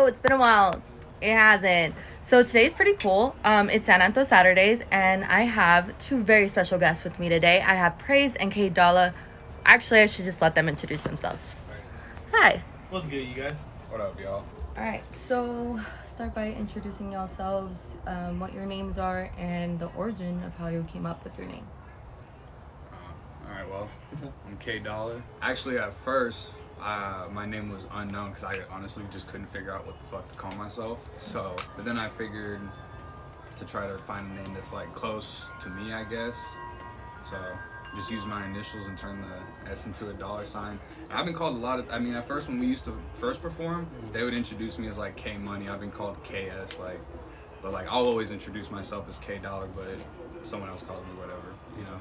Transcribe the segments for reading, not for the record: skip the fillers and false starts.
know, it's been a while. It hasn't. So today's pretty cool. It's San Anto Saturdays, and I have two very special guests with me today. I have Prayzd and K. Actually, I should just let them introduce themselves. Hi. What's good, you guys? What up, y'all? All right. So start by introducing yourselves, what your names are, and the origin of how you came up with your name. Alright, well, I'm K. Actually, at first, my name was unknown because I honestly just couldn't figure out what the fuck to call myself. But then I figured to try to find a name that's like close to me, I guess. So just use my initials and turn the S into a $sign. I've been called a lot of, at first when we used to first perform, they would introduce me as like K Money. I've been called KS, but I'll always introduce myself as K Dollar, but someone else calls me whatever, you know.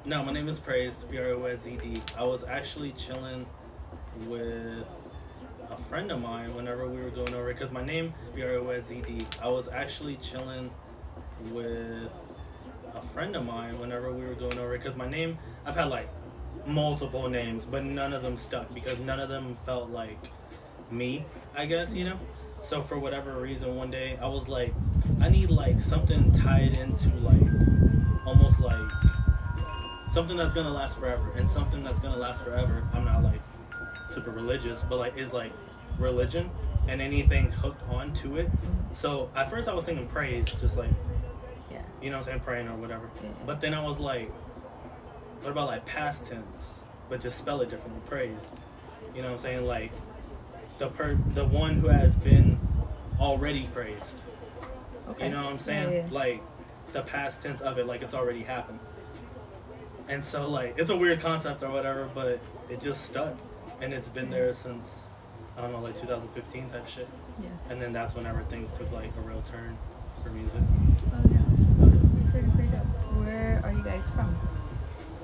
No, my name is Prayzd, Prayzd. I was actually chilling with a friend of mine whenever we were going over it, because my name is Prayzd. I was actually chilling with a friend of mine whenever we were going over it, because my name, I've had like multiple names, but none of them stuck because none of them felt like me, I guess, you know? So for whatever reason, one day I was like, I need like something tied into like, almost like something that's gonna last forever. And something that's gonna last forever, I'm not like super religious, but like is like religion and anything hooked onto it. So at first I was thinking praise, just like, you know what I'm saying, praying or whatever. But then I was like, what about like past tense, but just spell it differently, praise. You know what I'm saying, like the one who has been already praised. Okay. You know what I'm saying? Like the past tense of it, like it's already happened. And so like it's a weird concept or whatever, but it just stuck, and it's been there since, I don't know, like 2015 type shit. Yeah. And then that's whenever things took like a real turn for music. Oh yeah. Pretty dope. Where are you guys from?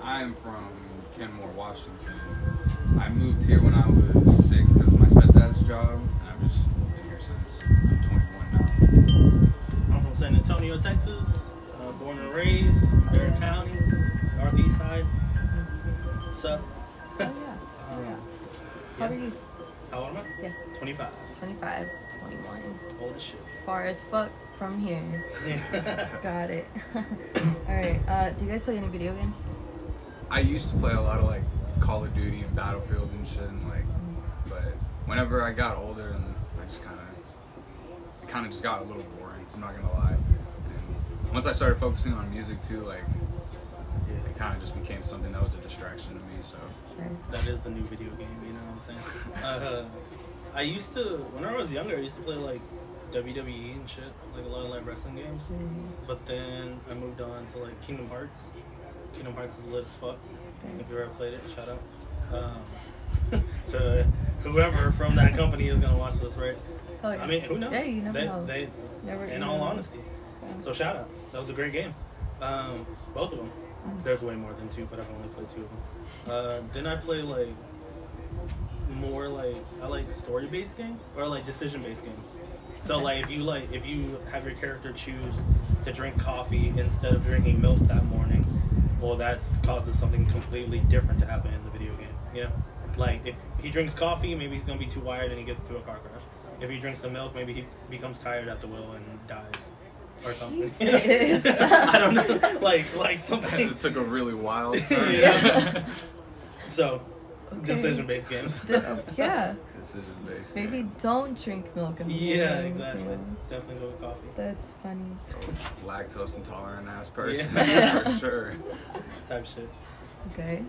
I'm from Kenmore, Washington. I moved here when I was 6 because of my stepdad's job, and I've just been here since I'm 21 now. I'm from San Antonio, Texas. Born and raised, Barrett County, Northeast side. What's up? Oh yeah. How are you? How old am I? Yeah. 25. 25, 21. Old as shit. Far as fuck from here. Yeah. Got it. Alright, do you guys play any video games? I used to play a lot of like Call of Duty and Battlefield and shit, and but whenever I got older, and I just kind of just got a little boring. I'm not gonna lie. And once I started focusing on music too, like it kind of just became something that was a distraction to me. So that is the new video game. You know what I'm saying? I used to, when I was younger, I used to play like WWE and shit, like a lot of like wrestling games. But then I moved on to like Kingdom Hearts. Kingdom Hearts is lit as fuck. If you ever played it, shout out. To whoever from that company is gonna watch this, right? Oh, yeah. I mean, who knows? Yeah, you never know. They Never, in all honesty. Yeah. So shout out. That was a great game. Both of them. There's way more than two, but I've only played two of them. Then I play like more like, I like story-based games or like decision-based games. So like if you have your character choose to drink coffee instead of drinking milk that morning, well, that causes something completely different to happen in the video game. You know, like if he drinks coffee, maybe he's gonna be too wired and he gets into a car crash. If he drinks the milk, maybe he becomes tired at the wheel and dies. Or something. You know? I don't know. Like something. It took a really wild turn. Yeah. So, decision-based games. Yeah. Decision-based. Maybe don't drink milk in the morning. Yeah, exactly. Definitely go with coffee. That's funny. So, lactose intolerant ass person, for sure. Type shit. Okay,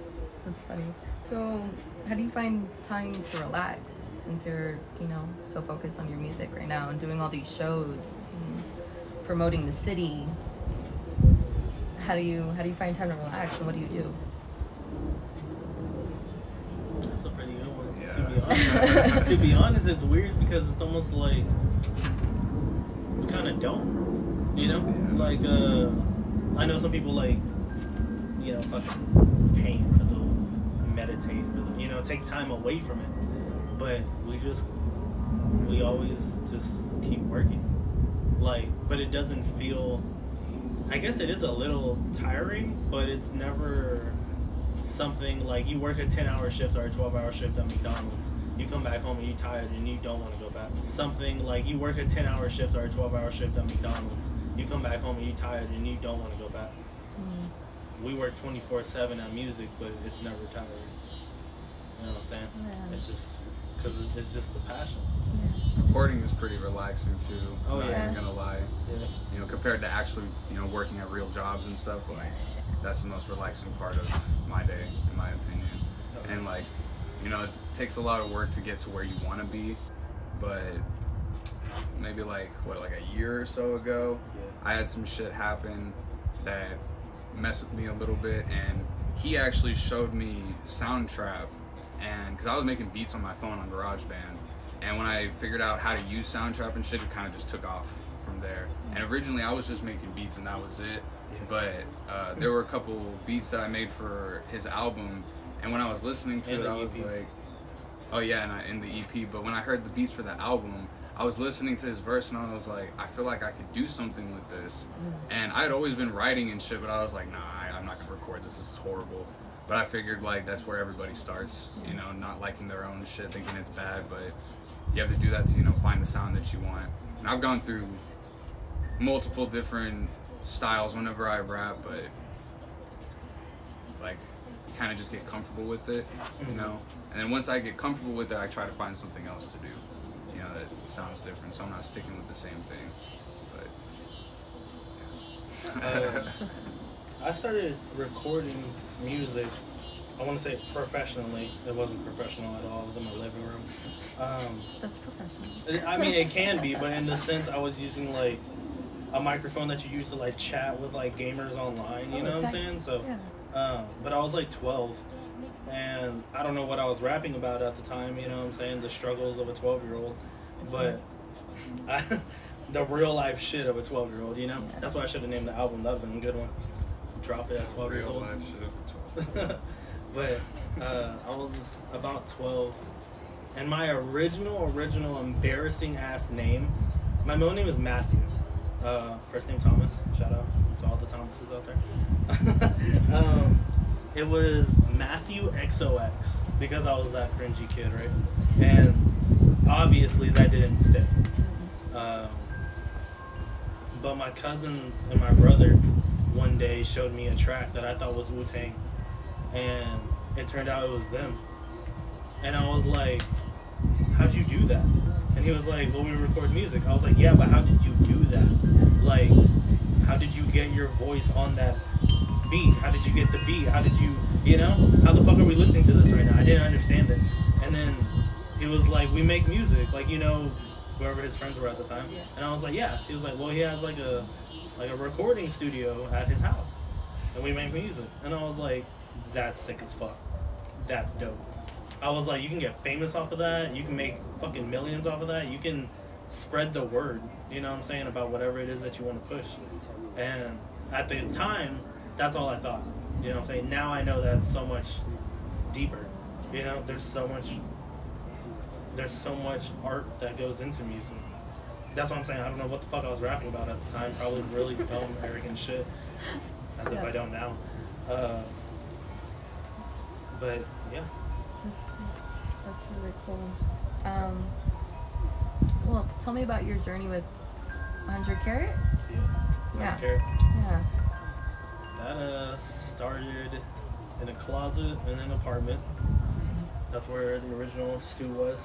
that's funny. So, how do you find time to relax since you're, so focused on your music right now and doing all these shows and promoting the city? How do you find time to relax, and what do you do? That's a pretty good one. Yeah. To be honest, it's weird because it's almost like we kind of don't, you know? Like, I know some people like, fucking paint or they'll meditate or, take time away from it. But we always just keep working. Like, but it doesn't feel, I guess it is a little tiring, but it's never something like you work a 10-hour shift or a 12-hour shift at McDonald's you come back home and you're tired and you don't want to go back. Something like you work a 10-hour shift or a 12-hour shift at McDonald's. You come back home and you're tired and you don't want to go back. We work 24/7 at music, but it's never tiring. You know what I'm saying? Yeah. It's just because it's just the passion. Recording is pretty relaxing too. Oh, I'm not yeah. even gonna lie. Yeah. You know, compared to actually, you know, working at real jobs and stuff, like that's the most relaxing part of my day, in my opinion. And like, you know, it takes a lot of work to get to where you want to be, but maybe like a year or so ago, I had some shit happen that messed with me a little bit, and he actually showed me Soundtrap, and because I was making beats on my phone on GarageBand, and when I figured out how to use Soundtrap and shit, it kind of just took off from there. And originally I was just making beats and that was it, but there were a couple beats that I made for his album, and when I was listening to it, I was like, oh yeah, and in the EP, but when I heard the beats for the album, I was listening to his verse and I was like, I feel like I could do something with this. And I had always been writing and shit, but I was like, nah, I'm not gonna record this, this is horrible. But I figured like that's where everybody starts, you know, not liking their own shit, thinking it's bad, but you have to do that to, you know, find the sound that you want. And I've gone through multiple different styles whenever I rap, but like you kind of just get comfortable with it, you know? And then once I get comfortable with it, I try to find something else to do, you know, that sounds different, so I'm not sticking with the same thing. But I started recording music, I want to say professionally. It wasn't professional at all. It was in my living room. That's professional. I mean, it can be, but in the sense I was using like a microphone that you use to like chat with like gamers online, you know what I'm saying? So, but I was like 12, and I don't know what I was rapping about at the time, you know what I'm saying? The struggles of a 12-year-old, but the real life shit of a 12-year-old, you know? That's why I should have named the album. That would have been a good one. Drop it at 12 years real old. life shit. But I was about 12, and my original embarrassing ass name, my middle name is Matthew. First name Thomas. Shout out to all the Thomases out there. It was Matthew XOX because I was that cringy kid, right? And obviously that didn't stick. But my cousins and my brother one day showed me a track that I thought was Wu-Tang, and it turned out it was them. And I was like, how'd you do that? And he was like, well, we record music. I was like, yeah, but how did you do that? Like, how did you get your voice on that beat? How did you get the beat? How did you, you know? How the fuck are we listening to this right now? I didn't understand it. And then he was like, we make music. Like, you know, whoever his friends were at the time. And I was like, yeah. He was like, well, he has like a recording studio at his house, and we make music. And I was like, that's sick as fuck. That's dope. I was like, you can get famous off of that. You can make fucking millions off of that. You can spread the word, you know what I'm saying, about whatever it is that you want to push. And at the time, that's all I thought. You know what I'm saying? Now I know that's so much deeper. You know, there's so much art that goes into music. That's what I'm saying. I don't know what the fuck I was rapping about at the time. Probably really dumb, arrogant shit. As if I don't now. But yeah. That's really cool. Well, tell me about your journey with 100 Carat. Yeah. Yeah. That started in a closet in an apartment. That's where the original stew was.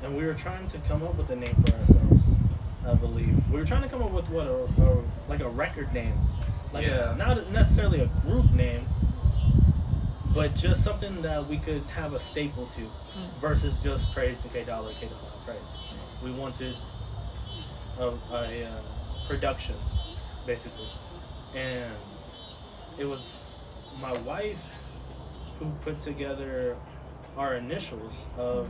And we were trying to come up with a name for ourselves, I believe. We were trying to come up with like a record name. Like not necessarily a group name, but just something that we could have a staple to versus just Prayzd K dollar praise. We wanted a production, basically. And it was my wife who put together our initials of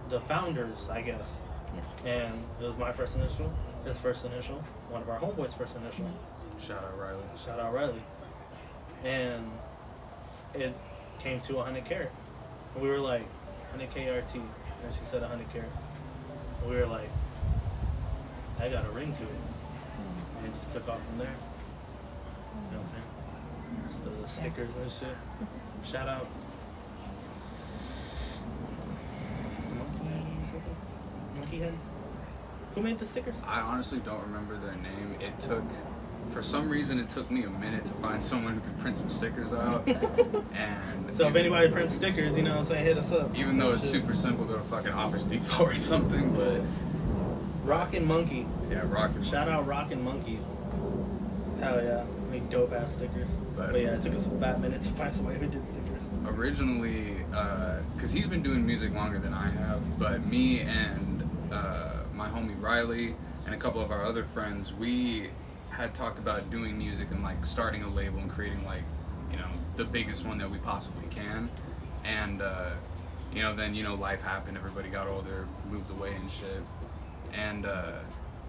the founders, I guess. And it was my first initial, his first initial, one of our homeboys' first initial. Shout out Riley. And it came to 100 Carat. And we were like, 100 KRT. And she said 100 Carat. And we were like, I got a ring to it. And it just took off from there. You know what I'm saying? Just the stickers and shit. Shout out. Monkey Head. Who made the stickers? I honestly don't remember their name. For some reason, it took me a minute to find someone who could print some stickers out. And So if anybody prints stickers, you know what I'm saying, hit us up. even though it's super simple, go to fucking Office Depot or something, but Rockin' Monkey. yeah, Rocket. Shout out Rockin' Monkey. Hell yeah. Make dope ass stickers. But yeah, it took us a fat minute to find somebody who did stickers. Originally, because he's been doing music longer than I have, but me and my homie Riley and a couple of our other friends, we had talked about doing music and like starting a label and creating like, you know, the biggest one that we possibly can. And you know, then, you know, life happened, everybody got older, moved away and shit. And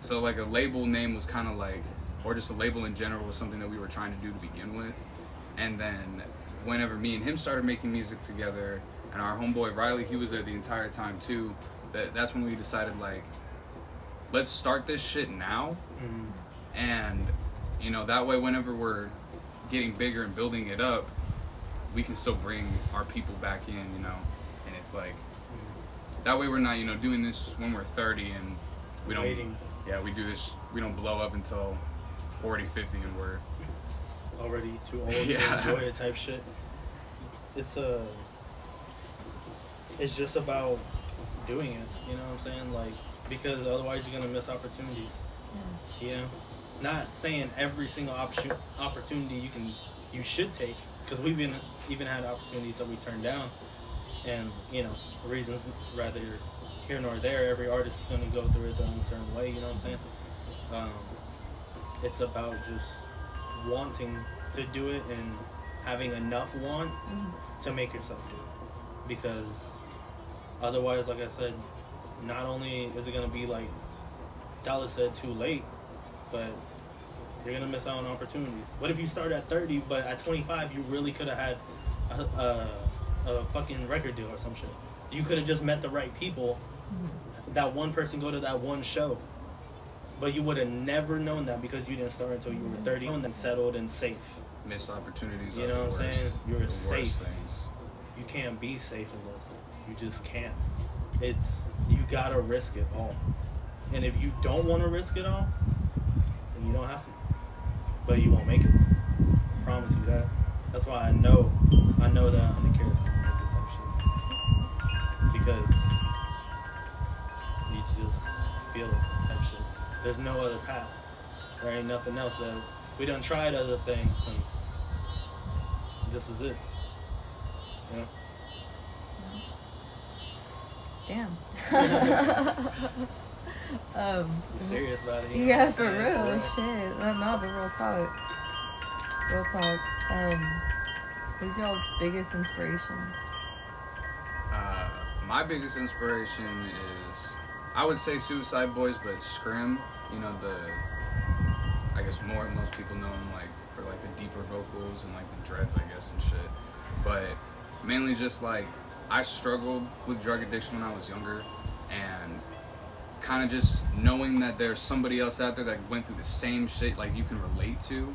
so like a label name was kind of like, or just a label in general was something that we were trying to do to begin with. And then whenever me and him started making music together, and our homeboy Riley, he was there the entire time too, that's when we decided like, let's start this shit now. Mm-hmm. And, you know, that way whenever we're getting bigger and building it up, we can still bring our people back in, you know. And it's like, that way we're not, you know, doing this when we're 30 and we don't, Waiting. yeah, we do this, we don't blow up until 40, 50 and we're Already too old Yeah. to enjoy it type shit. It's just about doing it, you know what I'm saying? Like, because otherwise you're gonna miss opportunities. You know? Not saying every single opportunity you should take, because we've even had opportunities that we turned down, and you know, reasons rather here nor there. Every artist is going to go through it in a certain way, you know what I'm saying? It's about just wanting to do it and having enough want to make yourself do it, because otherwise, like I said, not only is it going to be like Dallas said, too late, but you're gonna miss out on opportunities. What if you start at 30, but at 25 you really could have had a fucking record deal or some shit? You could have just met the right people. That one person go to that one show, but you would have never known that because you didn't start until you were 30 and then settled and safe. missed opportunities. You know what I'm saying? You're the worst safe. things. You can't be safe in this. You just can't. You gotta risk it all. And if you don't want to risk it all, then you don't have to. But you won't make it. I promise you that. That's why I know that Undercarriage can make it type shit. Because you just feel it type shit. There's no other path. There ain't nothing else. That we done tried other things, and this is it. You know? Damn. You serious about it? You know Yeah, what for I'm saying? real. It's Shit. No, but real talk. Real talk. Who's y'all's biggest inspiration? My biggest inspiration is, I would say Suicide Boys, but Scrim. You know, I guess most people know him like for like the deeper vocals and like the dreads, I guess, and shit. But mainly just like, I struggled with drug addiction when I was younger, and kind of just knowing that there's somebody else out there that went through the same shit like you can relate to,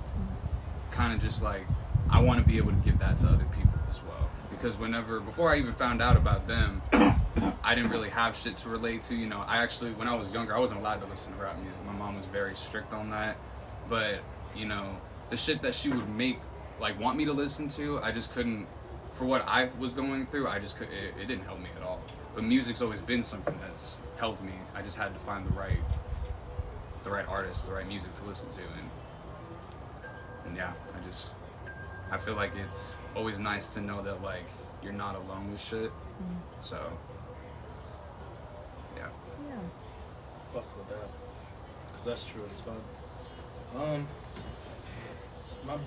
kind of just like, I want to be able to give that to other people as well. Because before I even found out about them, I didn't really have shit to relate to. You know, when I was younger, I wasn't allowed to listen to rap music. My mom was very strict on that. But, you know, the shit that she would want me to listen to, I just couldn't, for what I was going through, it didn't help me at all. But music's always been something that's helped me. I just had to find the right artist, the right music to listen to. And yeah, I feel like it's always nice to know that like you're not alone with shit. So yeah. fucks with that. 'Cause that's true as fuck. My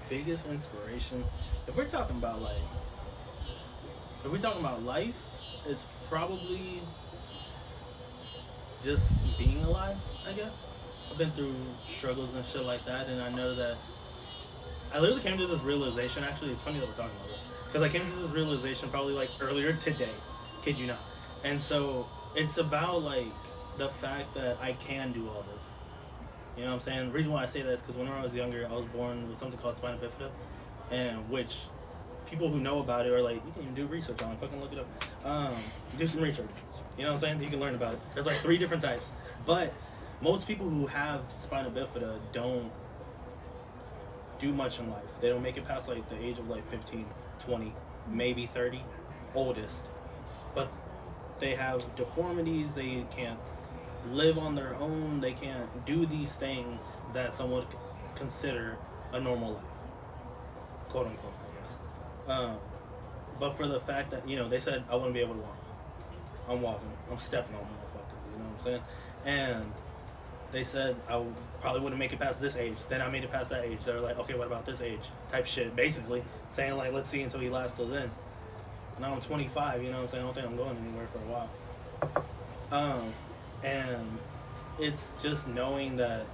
biggest inspiration, if we're talking about life, it's probably just being alive, I guess. I've been through struggles and shit like that, and I know that I literally came to this realization. Actually, it's funny that we're talking about this, because I came to this realization probably like earlier today, kid you not. And so it's about like the fact that I can do all this. You know what I'm saying? The reason why I say that is because when I was younger, I was born with something called spina bifida, and which people who know about it are like, you can even do research on it. Fucking look it up. Do some research. You know what I'm saying? You can learn about it. There's like 3 different types. But most people who have spina bifida don't do much in life. They don't make it past like the age of like 15, 20, maybe 30, oldest. But they have deformities. They can't live on their own. They can't do these things that someone would consider a normal life, quote unquote, I guess. But for the fact that, you know, they said I wouldn't be able to walk. I'm walking. I'm stepping on motherfuckers. You know what I'm saying? And they said I probably wouldn't make it past this age. Then I made it past that age. They're like, okay, what about this age? Type shit, basically. Saying like, let's see until he lasts till then. Now I'm 25, you know what I'm saying? I don't think I'm going anywhere for a while. And it's just knowing that,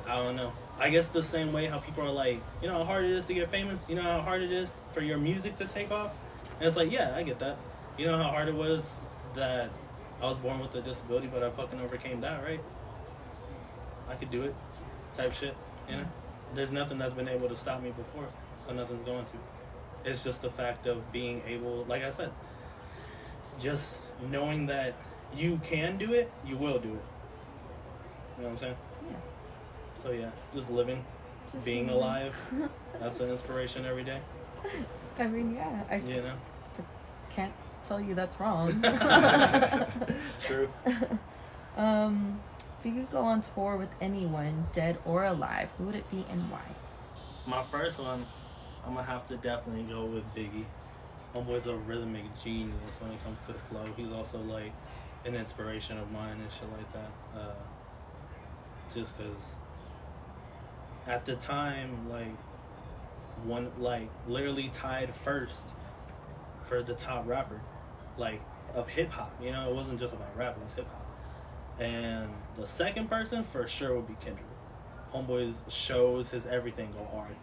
I don't know. I guess the same way how people are like, you know how hard it is to get famous? You know how hard it is for your music to take off? And it's like, yeah, I get that. You know how hard it was that I was born with a disability, but I fucking overcame that, right? I could do it, type shit, you know? There's nothing that's been able to stop me before, so nothing's going to. It's just the fact of being able, like I said, just knowing that you can do it, you will do it. You know what I'm saying? Yeah. So yeah, just living, being alive, that's an inspiration every day. I mean, yeah. I can't tell you that's wrong. True. If you could go on tour with anyone, dead or alive, who would it be and why? My first one, I'm gonna have to definitely go with Biggie. Homeboy's a rhythmic genius when it comes to the flow. He's also like an inspiration of mine and shit like that. Just cause at the time, literally tied first for the top rapper, of hip hop. You know, it wasn't just about rap; it was hip hop. And the second person for sure would be Kendrick. Homeboy's shows, his everything go hard.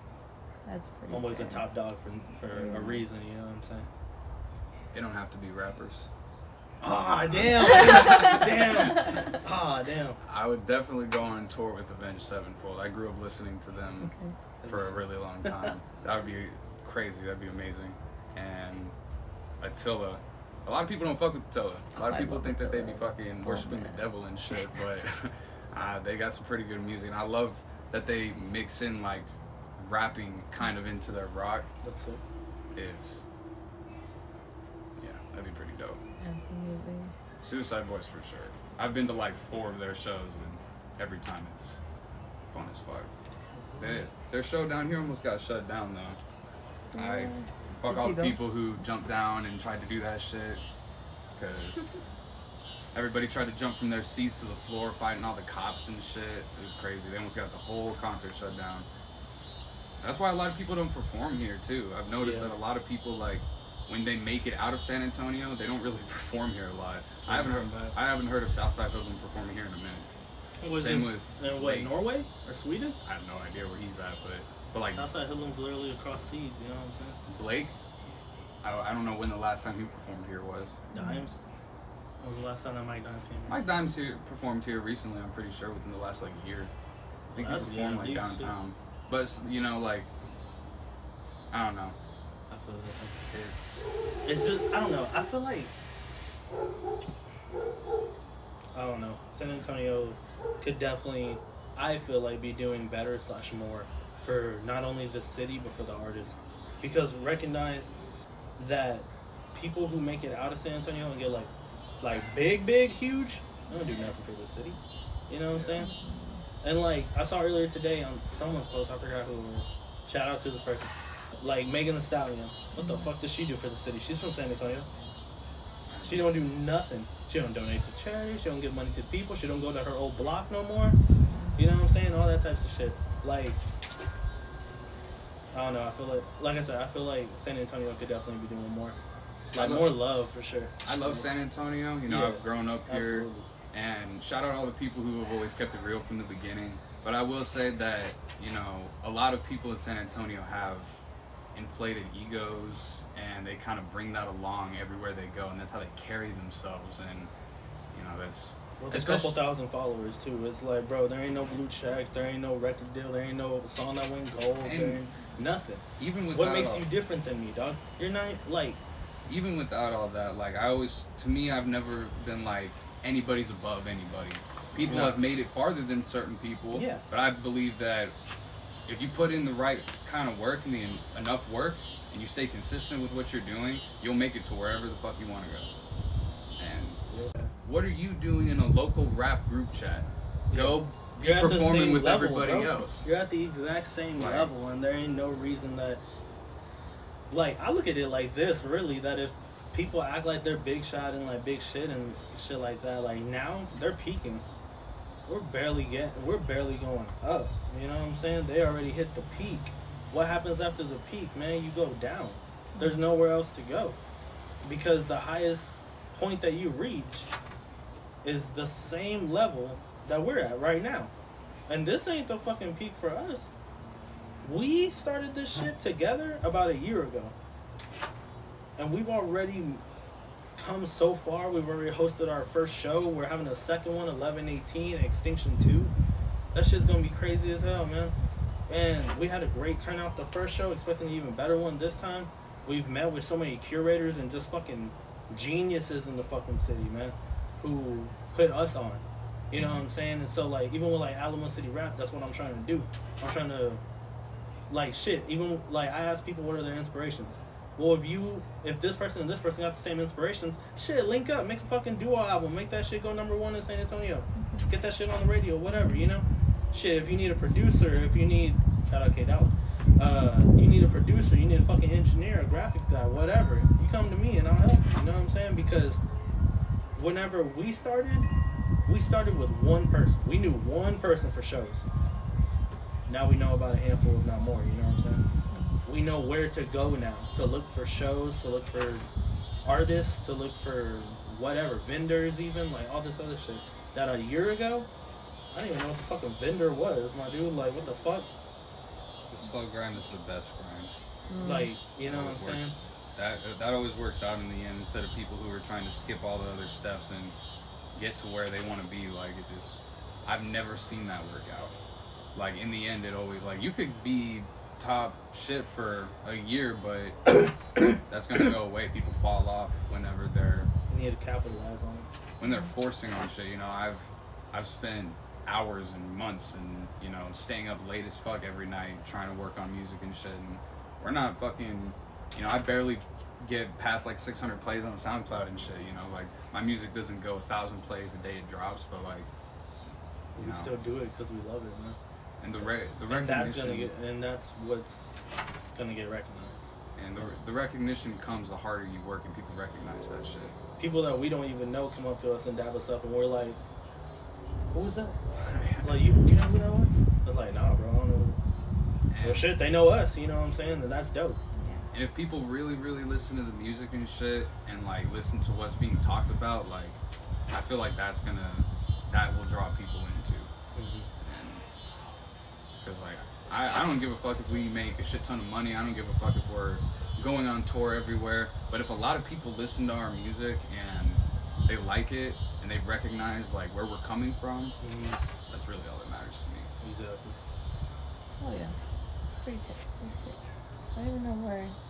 That's pretty. Homeboy's fair. a top dog for a reason. You know what I'm saying? It don't have to be rappers. Ah, damn. Damn. Ah, damn. I would definitely go on tour with Avenged Sevenfold. I grew up listening to them for a really long time. That would be crazy. That'd be amazing. And Attila. A lot of people don't fuck with Attila. A lot of people think that they be fucking worshiping the devil and shit, but they got some pretty good music. And I love that they mix in like rapping kind of into their rock. That's it. Yeah, that'd be pretty dope. Absolutely. Suicide Boys for sure. I've been to like 4 of their shows, and every time it's fun as fuck. Their show down here almost got shut down though. Yeah. Fuck Did all you the go? people who jumped down and tried to do that shit, because everybody tried to jump from their seats to the floor, fighting all the cops and shit. It was crazy. They almost got the whole concert shut down. That's why a lot of people don't perform here too. I've noticed that a lot of people, like, when they make it out of San Antonio, they don't really perform here a lot. I haven't heard of Southside Hoodlum performing here in a minute. Same with Blake. Norway or Sweden? I have no idea where he's at, but like Southside Hoodlum's literally across seas. You know what I'm saying? Blake, I don't know when the last time he performed here was. Dimes. When was the last time that Mike Dimes came here? Mike Dimes performed here recently. I'm pretty sure within the last like year. I think he performed like downtown. But you know, like, I don't know. I feel like it's just, I don't know. I feel like, I don't know. San Antonio could definitely, I feel like, be doing better / more for not only the city but for the artists, because recognize that people who make it out of San Antonio and get like big, huge, they don't do nothing for the city. You know what I'm saying? And like I saw earlier today on someone's post, I forgot who it was. Shout out to this person. Like Megan Thee Stallion. What the fuck does she do for the city? She's from San Antonio. She don't do nothing. She don't donate to charity. She don't give money to people. She don't go to her old block no more. You know what I'm saying? All that types of shit. Like, I don't know. I feel like I said, I feel like San Antonio could definitely be doing more. Like more love for sure. I love San Antonio. You know, Yeah, I've grown up here. absolutely. And shout out all the people who have always kept it real from the beginning. But I will say that, you know, a lot of people in San Antonio have inflated egos, and they kind of bring that along everywhere they go, and that's how they carry themselves. And, you know, that's... With a couple thousand followers too. It's like, bro, there ain't no blue checks, there ain't no record deal, there ain't no song that went gold, Nothing. Even without What makes you different than me, dog? You're not like. Even without all that, like to me, I've never been like anybody's above anybody. People have made it farther than certain people. Yeah. But I believe that if you put in the right kind of work and enough work, and you stay consistent with what you're doing, you'll make it to wherever the fuck you want to go. And what are you doing in a local rap group chat? Go be performing with level, everybody else. You're at the exact same level, and there ain't no reason that. Like, I look at it like this, really, that if people act like they're big shot and like big shit and shit like that, like now they're peaking. We're barely going up. You know what I'm saying? They already hit the peak. What happens after the peak, man? You go down. There's nowhere else to go. Because the highest point that you reach is the same level that we're at right now. And this ain't the fucking peak for us. We started this shit together about a year ago. And we've already come so far. We've already hosted our first show. We're having a second one, 11/18, Extinction 2. That shit's gonna be crazy as hell, man. And we had a great turnout the first show, expecting an even better one this time. We've met with so many curators and just fucking geniuses in the fucking city, man, who put us on. You know what I'm saying? And so, like, even with, like, Alamo City Rap, that's what I'm trying to do. I'm trying to, like, shit, even, like, I ask people what are their inspirations. Well, if this person and this person got the same inspirations, shit, link up, make a fucking duo album, make that shit go #1 in San Antonio. Get that shit on the radio, whatever, you know? Shit, if you need a producer, if you need, shout out K Dollar, you need a producer, you need a fucking engineer, a graphics guy, whatever, you come to me and I'll help you, you know what I'm saying? Because whenever we started with one person. We knew one person for shows. Now we know about a handful, if not more, you know what I'm saying? We know where to go now, to look for shows, to look for artists, to look for whatever, vendors even, like all this other shit. That a year ago, I didn't even know what the fucking vendor was, my dude. Like, what the fuck? The slow grind is the best grind. Like, you know what I'm saying? That always works out in the end, instead of people who are trying to skip all the other steps and get to where they want to be. Like, it just, I've never seen that work out. Like, in the end, it always, like, you could be top shit for a year, but that's gonna go away. People fall off whenever they're, you need to capitalize on it. When they're forcing on shit. You know, I've spent hours and months and, you know, staying up late as fuck every night trying to work on music and shit, and we're not fucking, you know, I barely get past like 600 plays on SoundCloud and shit, you know, like my music doesn't go 1,000 plays the day it drops, but like, we still do it because we love it, man. And the recognition, that's what's gonna get recognized. And the recognition comes the harder you work and people recognize that shit. People that we don't even know come up to us and dab us up, and we're like, "Who was that?" Like, you know who that was? They're like, "Nah, bro, I don't know." Well, shit, they know us. You know what I'm saying? And that's dope. And if people really, really listen to the music and shit, and like listen to what's being talked about, like, I feel like that will draw people in too. Because like, I don't give a fuck if we make a shit ton of money. I don't give a fuck if we're going on tour everywhere. But if a lot of people listen to our music and they like it and they recognize like where we're coming from, that's really all that matters to me. Exactly. Oh yeah, pretty sick, pretty sick. I don't even know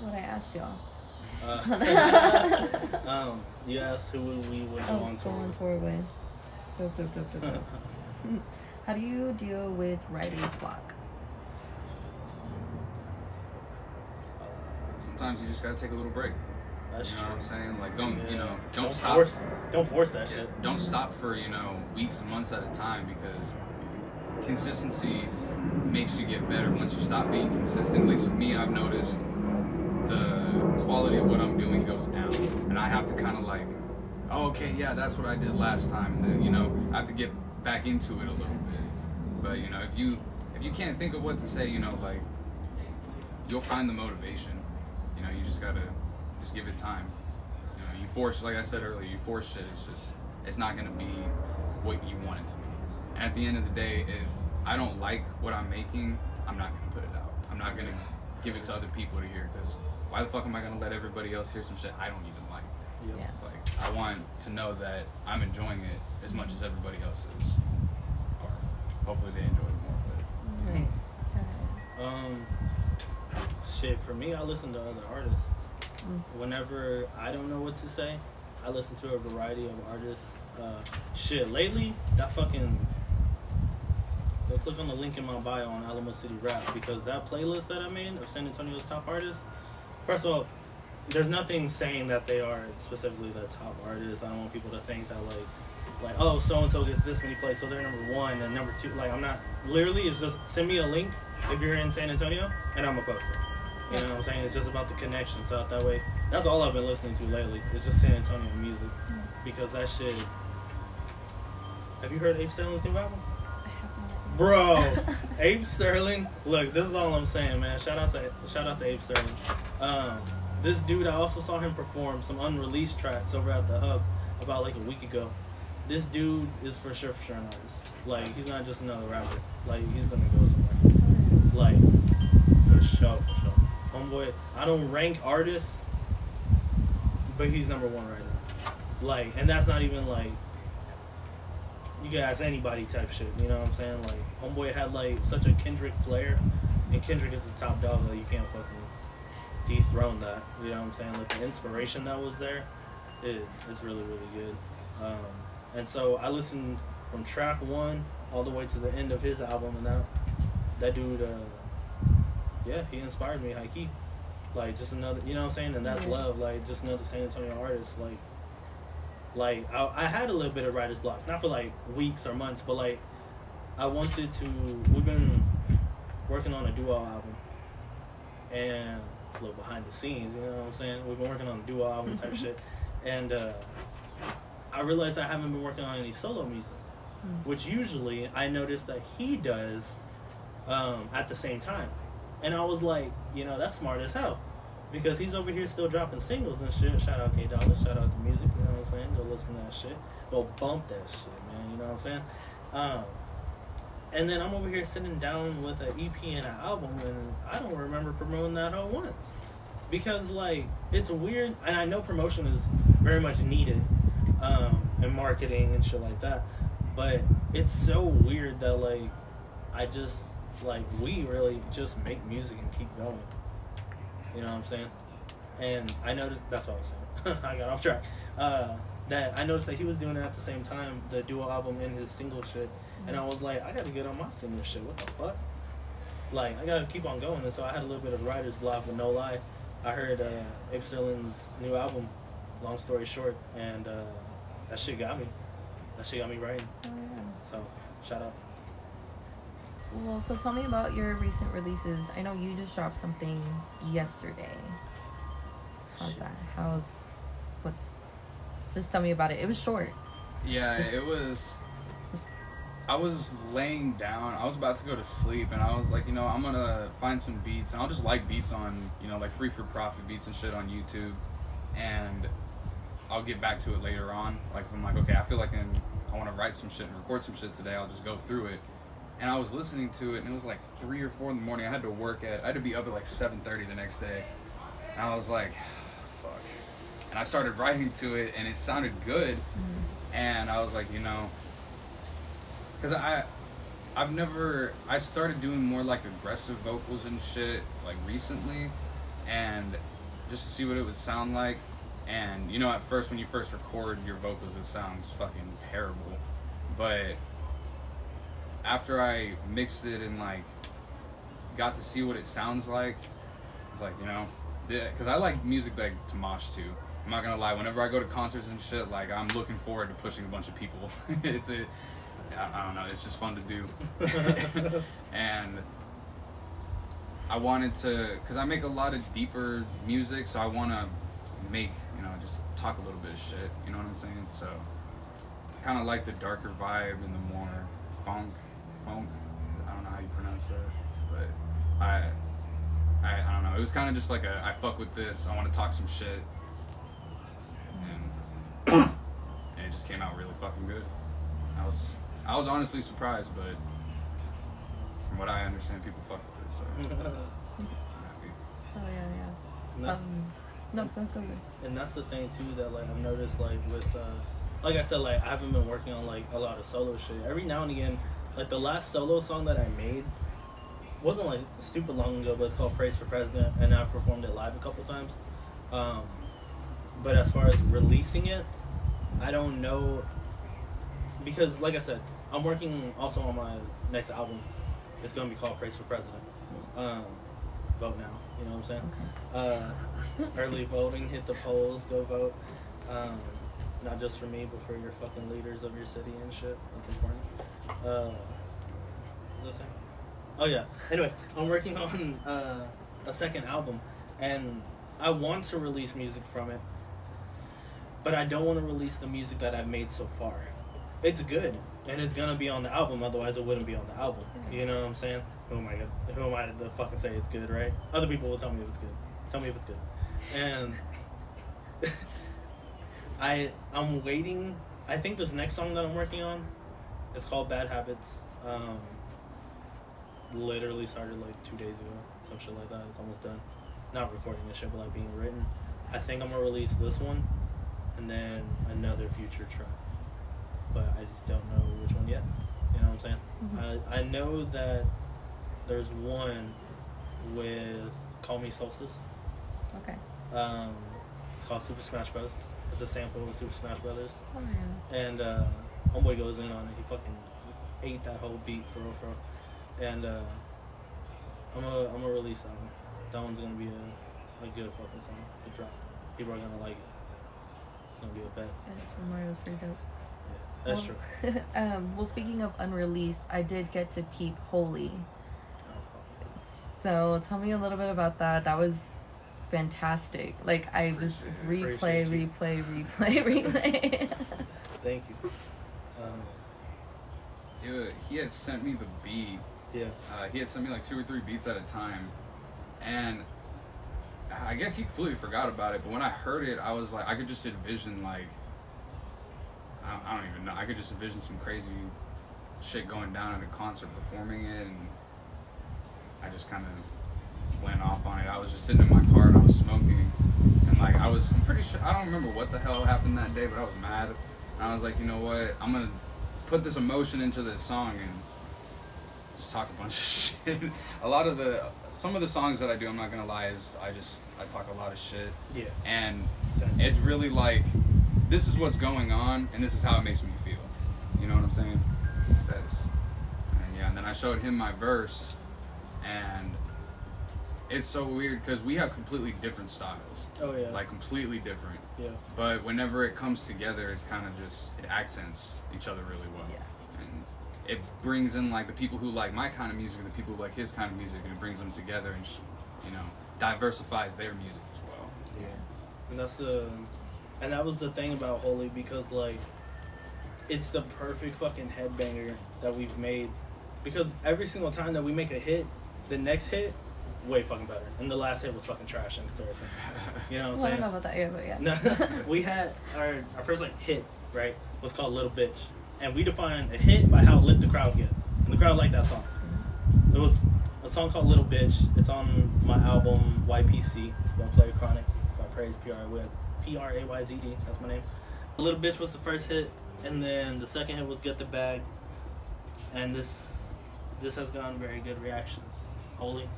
what I asked y'all. You asked who we would go on tour with. Dope. How do you deal with writer's block? Sometimes you just gotta take a little break. That's you know true. what I'm saying? Like, don't stop. stop. Don't force that shit. Don't stop for, you know, weeks and months at a time, because consistency makes you get better once you stop being consistent. At least with me, I've noticed the quality of what I'm doing goes down, and I have to kind of like, oh, okay, yeah, that's what I did last time, and then, you know, I have to get back into it a little bit. But, you know, if you can't think of what to say, you know, like, you'll find the motivation. You know, you just gotta give it time. You know, you force, like I said earlier, you force shit, it's not gonna be what you want it to be. And at the end of the day, if I don't like what I'm making, I'm not gonna put it out. I'm not gonna give it to other people to hear, because why the fuck am I gonna let everybody else hear some shit I don't even like? Yeah. Like, I want to know that I'm enjoying it as much as everybody else is. Or hopefully they enjoy it more. But. Right. Shit, for me, I listen to other artists. Whenever I don't know what to say, I listen to a variety of artists. Shit, lately, that fucking... Go click on the link in my bio on Alamo City Rap, because that playlist that I made of San Antonio's top artists, first of all, there's nothing saying that they are specifically the top artists. I don't want people to think that like oh, so-and-so gets this many plays, so they're number one and number two. Like, I'm not... Literally, it's just send me a link if you're in San Antonio, and I'm gonna post it. You know what I'm saying? It's just about the connection. So that way, that's all I've been listening to lately. It's just San Antonio music. Because that shit... Have you heard Ape Sterling's new album? I have not. Bro, Ape Sterling. Look, this is all I'm saying, man. Shout out to Ape Sterling. This dude, I also saw him perform some unreleased tracks over at the Hub about like a week ago. This dude is for sure an artist. Like, he's not just another rapper. Like, he's gonna go somewhere. Like, for sure. Homeboy, I don't rank artists, but he's number one right now. Like, and that's not even like, you can ask anybody type shit, you know what I'm saying? Like, homeboy had like such a Kendrick flair, and Kendrick is the top dog, that you can't fucking dethrone that, you know what I'm saying? Like, the inspiration that was there, it's really, really good. And so I listened from track 1 all the way to the end of his album, and that dude, yeah, he inspired me, high key. Like, just another, you know what I'm saying? And that's love, like, just another San Antonio artist. Like I had a little bit of writer's block, not for like weeks or months, but like we've been working on a duo album, and it's a little behind the scenes, you know what I'm saying? We've been working on a duo album type shit, and I realized I haven't been working on any solo music, which usually I notice that he does at the same time, and I was like, you know, that's smart as hell. Because he's over here still dropping singles and shit. Shout out K Dollar, shout out the music, you know what I'm saying? Go listen to that shit. Go bump that shit, man, you know what I'm saying? And then I'm over here sitting down with an EP and an album, and I don't remember promoting that whole once. Because, like, it's weird, and I know promotion is very much needed, and marketing and shit like that. But it's so weird that, like, we really just make music and keep going. You know what I'm saying? And I noticed, that's what I was saying. I got off track. That I noticed that he was doing it at the same time, the duo album and his single shit. And I was like, I gotta get on my single shit. What the fuck? Like, I gotta keep on going. And so I had a little bit of writer's block, but no lie. I heard Ape Sterling's new album, long story short, and that shit got me. That shit got me writing. Oh, yeah. So, shout out. Well, so tell me about your recent releases. I know you just dropped something yesterday. How's that? Just tell me about it. It was short. Yeah, it was. I was laying down. I was about to go to sleep, and I was like, you know, I'm gonna find some beats, and I'll just like beats on, you know, like free for profit beats and shit on YouTube, and I'll get back to it later on. Like, if I'm like, okay, I feel like I want to write some shit and record some shit today, I'll just go through it. And I was listening to it, and it was like 3 or 4 in the morning. I had to be up at like 7:30 the next day. And I was like, fuck. And I started writing to it, and it sounded good. And I was like, you know, because I started doing more like aggressive vocals and shit like recently, and just to see what it would sound like. And you know, at first when you first record your vocals, it sounds fucking terrible. But after I mixed it and like got to see what it sounds like, it's like, you know, because I like music like to mosh to. I'm not gonna lie, whenever I go to concerts and shit, like, I'm looking forward to pushing a bunch of people. I don't know, it's just fun to do. And I wanted to, because I make a lot of deeper music, so I want to make, you know, just talk a little bit of shit, you know what I'm saying? So kind of like the darker vibe and the more funk, I don't know how you pronounce that, but I don't know, it was kind of just like I fuck with this, I want to talk some shit, and it just came out really fucking good. I was honestly surprised, but from what I understand, people fuck with it, so I'm happy. Oh yeah. And that's, No, go ahead. and that's the thing too that like I've noticed, like with like I said, like I haven't been working on like a lot of solo shit. Every now and again, like the last solo song that I made, wasn't like stupid long ago, but it's called Praise for President, and I performed it live a couple times. But as far as releasing it, I don't know, because like I said, I'm working also on my next album. It's gonna be called Praise for President. Vote now, you know what I'm saying? Early voting, hit the polls, go vote. Not just for me, but for your fucking leaders of your city and shit. That's important. Listen. Oh yeah. Anyway, I'm working on a second album, and I want to release music from it, but I don't want to release the music that I've made so far. It's good, and it's gonna be on the album. Otherwise, it wouldn't be on the album. You know what I'm saying? Who am I to fucking say it's good, right? Other people will tell me if it's good. Tell me if it's good. And I'm waiting. I think this next song that I'm working on, it's called Bad Habits. Literally started like 2 days ago, some shit like that. It's almost done. Not recording this shit, but like being written. I think I'm gonna release this one, and then another future track. But I just don't know which one yet. You know what I'm saying? Mm-hmm. I know that there's one with Call Me Solstice. Okay. It's called Super Smash Bros. It's a sample of Super Smash Brothers. Oh yeah. And homeboy goes in on it. He fucking ate that whole beat for real, for real. And I'm gonna release that one. That one's gonna be a good fucking song to drop. People are gonna like it. It's gonna be a bet. Yeah, this one was pretty dope. Yeah, that's true. Well, speaking of unreleased, I did get to peep Holy. Oh, so tell me a little bit about that. That was fantastic. Like I was replay. Thank you. He had sent me the beat. Yeah. He had sent me like 2 or 3 beats at a time, and I guess he completely forgot about it. But when I heard it, I was like, I could just envision like, I don't even know. I could just envision some crazy shit going down at a concert, performing it, and I just kind of went off on it. I was just sitting in my car and I was smoking, and like I'm pretty sure, I don't remember what the hell happened that day, but I was mad, and I was like, you know what, I'm gonna put this emotion into this song and just talk a bunch of shit. Some of the songs that I do, I'm not gonna lie, is I talk a lot of shit. Yeah. And it's really like, this is what's going on, and this is how it makes me feel. You know what I'm saying? And then I showed him my verse, and it's so weird because we have completely different styles. Oh yeah. Like completely different. Yeah. But whenever it comes together, it's kind of just, it accents each other really well. Yeah. And it brings in like the people who like my kind of music and the people who like his kind of music, and it brings them together and just, diversifies their music as well. Yeah. And that was the thing about Holy, because like it's the perfect fucking headbanger that we've made, because every single time that we make a hit, the next hit way fucking better, and the last hit was fucking trash in comparison. You know what I'm saying? I don't know about that yet, but yeah. No, we had our first like hit, right, was called Little Bitch, and we defined a hit by how lit the crowd gets, and the crowd liked that song. It was a song called Little Bitch. It's on my album YPC, One Player Chronic, by Prayzd Prayzd. That's my name. Little Bitch was the first hit, and then the second hit was Get the Bag, and this has gotten very good reactions. Holy.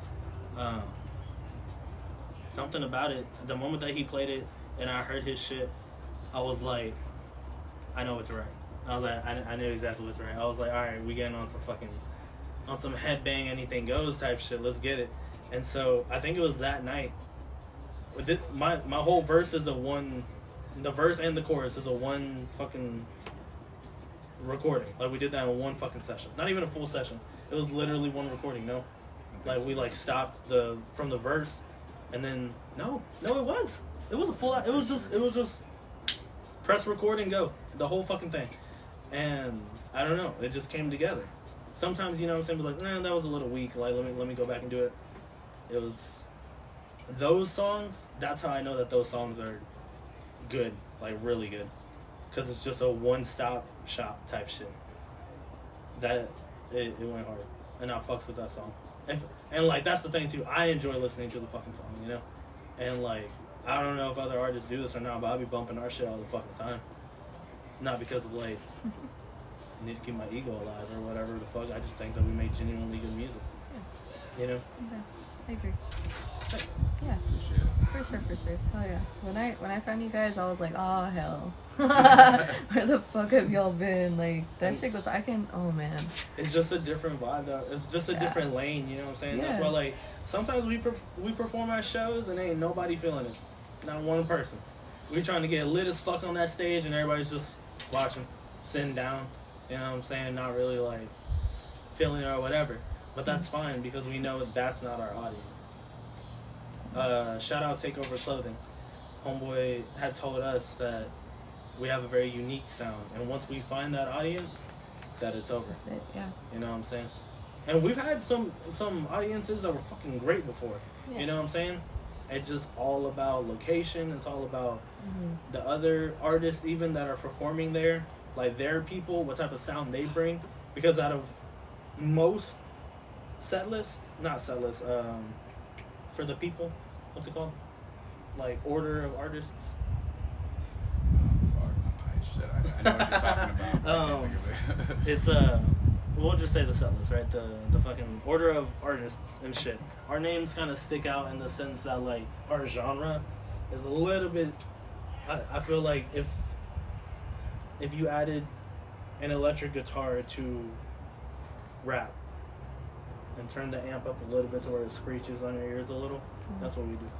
Something about it, the moment that he played it and I heard his shit, I was like, I know it's right. I was like, I knew exactly what's right. I was like, alright, we getting on some headbang, anything goes type shit, let's get it. And so I think it was that night. My whole verse is the verse and the chorus is a one fucking recording. Like we did that in one fucking session. Not even a full session. It was literally one recording, no? Like we like stopped from the verse, and then no, it was a full. It was just press record and go, the whole fucking thing. And I don't know, it just came together. Sometimes, you know what I'm saying, but like, nah, that was a little weak. Like let me go back and do it. It was those songs. That's how I know that those songs are good, like really good, because it's just a one-stop shop type shit. That it went hard, and I fucks with that song. And like that's the thing too, I enjoy listening to the fucking song, and like I don't know if other artists do this or not, but I'll be bumping our shit all the fucking time, not because of like I need to keep my ego alive or whatever the fuck. I just think that we make genuinely good music. You know? Okay. I agree. But yeah, Shit. for sure. Oh yeah. When I found you guys, I was like, oh hell, where the fuck have y'all been? Like that shit goes. Oh man. It's just a different vibe, though. It's just a different lane, you know what I'm saying? Yeah. That's why, like, sometimes we perform at shows and ain't nobody feeling it. Not one person. We trying to get lit as fuck on that stage and everybody's just watching, sitting down, you know what I'm saying? Not really, like, feeling it or whatever. But that's fine because we know that's not our audience. Shout out Takeover Clothing. Homeboy had told us that we have a very unique sound. And once we find that audience, that it's over. That's it. Yeah. You know what I'm saying? And we've had some audiences that were fucking great before. Yeah. You know what I'm saying? It's just all about location. It's all about the other artists even that are performing there. Like their people, what type of sound they bring. Because out of most not set lists, for the people, what's it called? Like order of artists. Shit, I know what you're talking about. It's we'll just say the set list, right? The fucking order of artists and shit. Our names kind of stick out in the sense that like our genre is a little bit. I feel like if you added an electric guitar to rap and turn the amp up a little bit to where it screeches on your ears a little, that's what we do.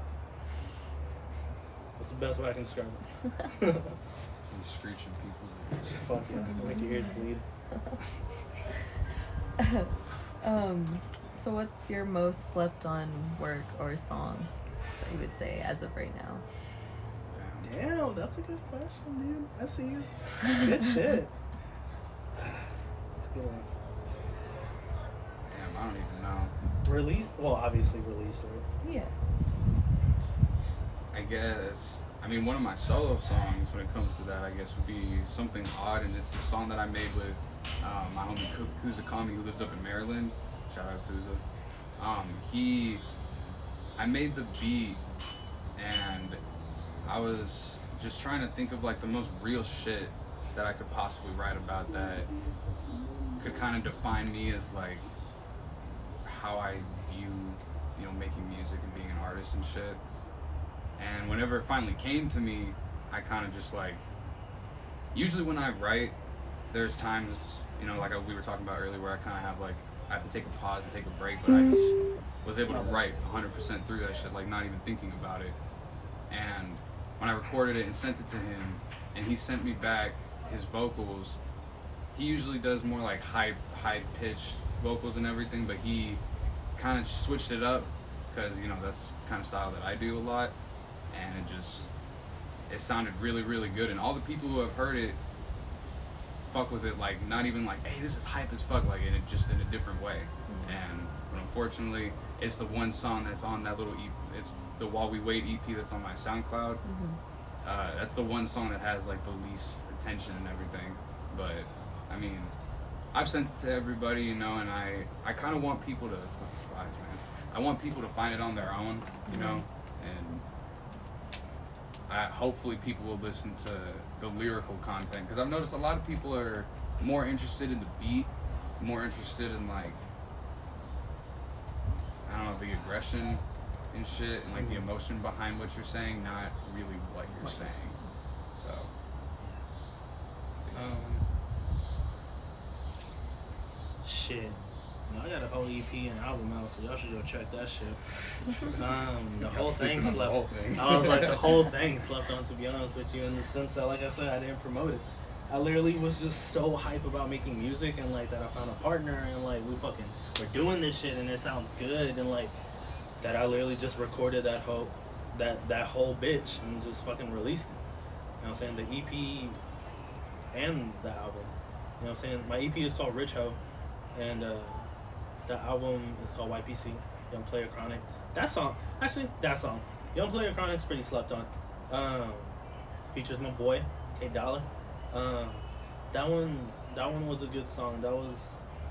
That's the best way I can describe it. You screeching people's ears. Fuck yeah, make your ears bleed. So what's your most slept on work or song that you would say as of right now? Damn, that's a good question, dude. I see you. Good shit. That's a good one. Damn, I don't even know. Released? Well, obviously released, right? Yeah. I guess, I mean, one of my solo songs when it comes to that, I guess, would be Something Odd, and it's the song that I made with my homie Kuza Kami, who lives up in Maryland. Shout out Kuza. I made the beat, and I was just trying to think of like the most real shit that I could possibly write about that could kind of define me as like how I view, you know, making music and being an artist and shit. And whenever it finally came to me, I kind of just like, usually when I write, there's times, you know, like we were talking about earlier, where I kind of have like, I have to take a pause and take a break, but I just was able to write 100% through that shit, like not even thinking about it. And when I recorded it and sent it to him, and he sent me back his vocals, he usually does more like high pitched vocals and everything, but he kind of switched it up because, you know, that's the kind of style that I do a lot. And it sounded really, really good. And all the people who have heard it fuck with it, like not even like, hey, this is hype as fuck, like in a different way. But unfortunately, it's the one song that's on that little EP. It's the While We Wait EP that's on my SoundCloud. That's the one song that has like the least attention and everything. But I mean, I've sent it to everybody, you know, and I kind of want people to, I want people to find it on their own, you know, and hopefully people will listen to the lyrical content, because I've noticed a lot of people are more interested in the beat, more interested in like, I don't know, the aggression and shit, and like the emotion behind what you're saying, not really what you're saying. So shit. I got a whole EP and album out, so y'all should go check that shit. The whole thing slept. I was like, the whole thing slept on, to be honest with you, in the sense that, like I said, I didn't promote it. I literally was just so hype about making music, and like that I found a partner, and like we're doing this shit, and it sounds good, and like that I literally just recorded that whole bitch and just fucking released it. You know what I'm saying? The EP and the album. You know what I'm saying? My EP is called Rich Ho, and the album is called YPC, Young Player Chronic. That song, Young Player Chronic is pretty slept on. Features my boy, K Dollar. That one was a good song. That was,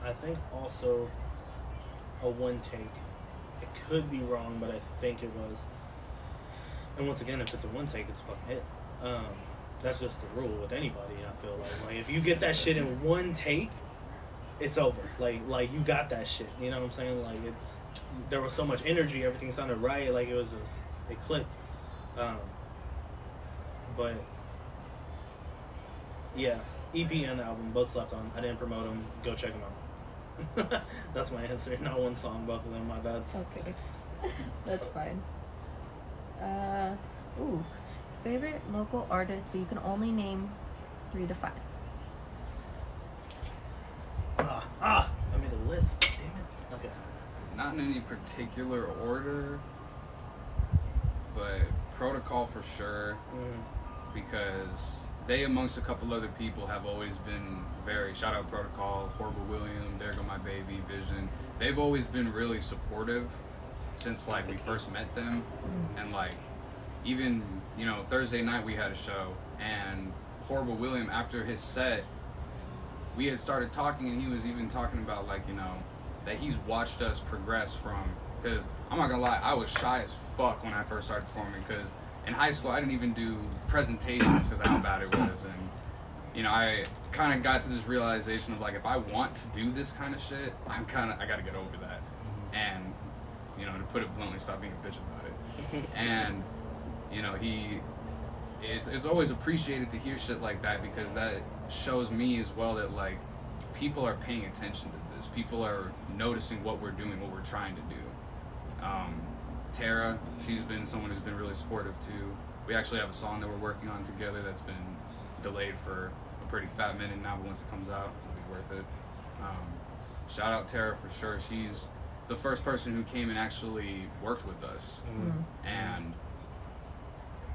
I think, also a one take. It could be wrong, but I think it was. And once again, if it's a one take, it's a fucking hit. That's just the rule with anybody, I feel like. Like, if you get that shit in one take, it's over. Like you got that shit. You know what I'm saying? Like there was so much energy, everything sounded right. Like it was just it clicked. But yeah, EP and the album both slept on. I didn't promote them. Go check them out. That's my answer. Not one song, both of them. My bad. Okay, that's fine. Ooh, favorite local artist, but you can only name 3 to 5. I made a list. Damn it. Okay. Not in any particular order, but Protocol for sure, because they, amongst a couple other people, have always been very, shout out Protocol, Horrible William, There Go My Baby, Vision. They've always been really supportive since like we first met them. And like even, you know, Thursday night we had a show, and Horrible William, after his set, we had started talking, and he was even talking about like, you know, that he's watched us progress from, because I'm not gonna lie, I was shy as fuck when I first started performing, because in high school I didn't even do presentations because of how bad it was. And you know, I kind of got to this realization of like, if I want to do this kind of shit, I gotta get over that. And you know, to put it bluntly, stop being a bitch about it. And you know, it's always appreciated to hear shit like that, because that shows me as well that like people are paying attention to this. People are noticing what we're doing, what we're trying to do. Tara, she's been someone who's been really supportive too. We actually have a song that we're working on together that's been delayed for a pretty fat minute now, but once it comes out, it'll be worth it. Shout out Tara for sure. She's the first person who came and actually worked with us. And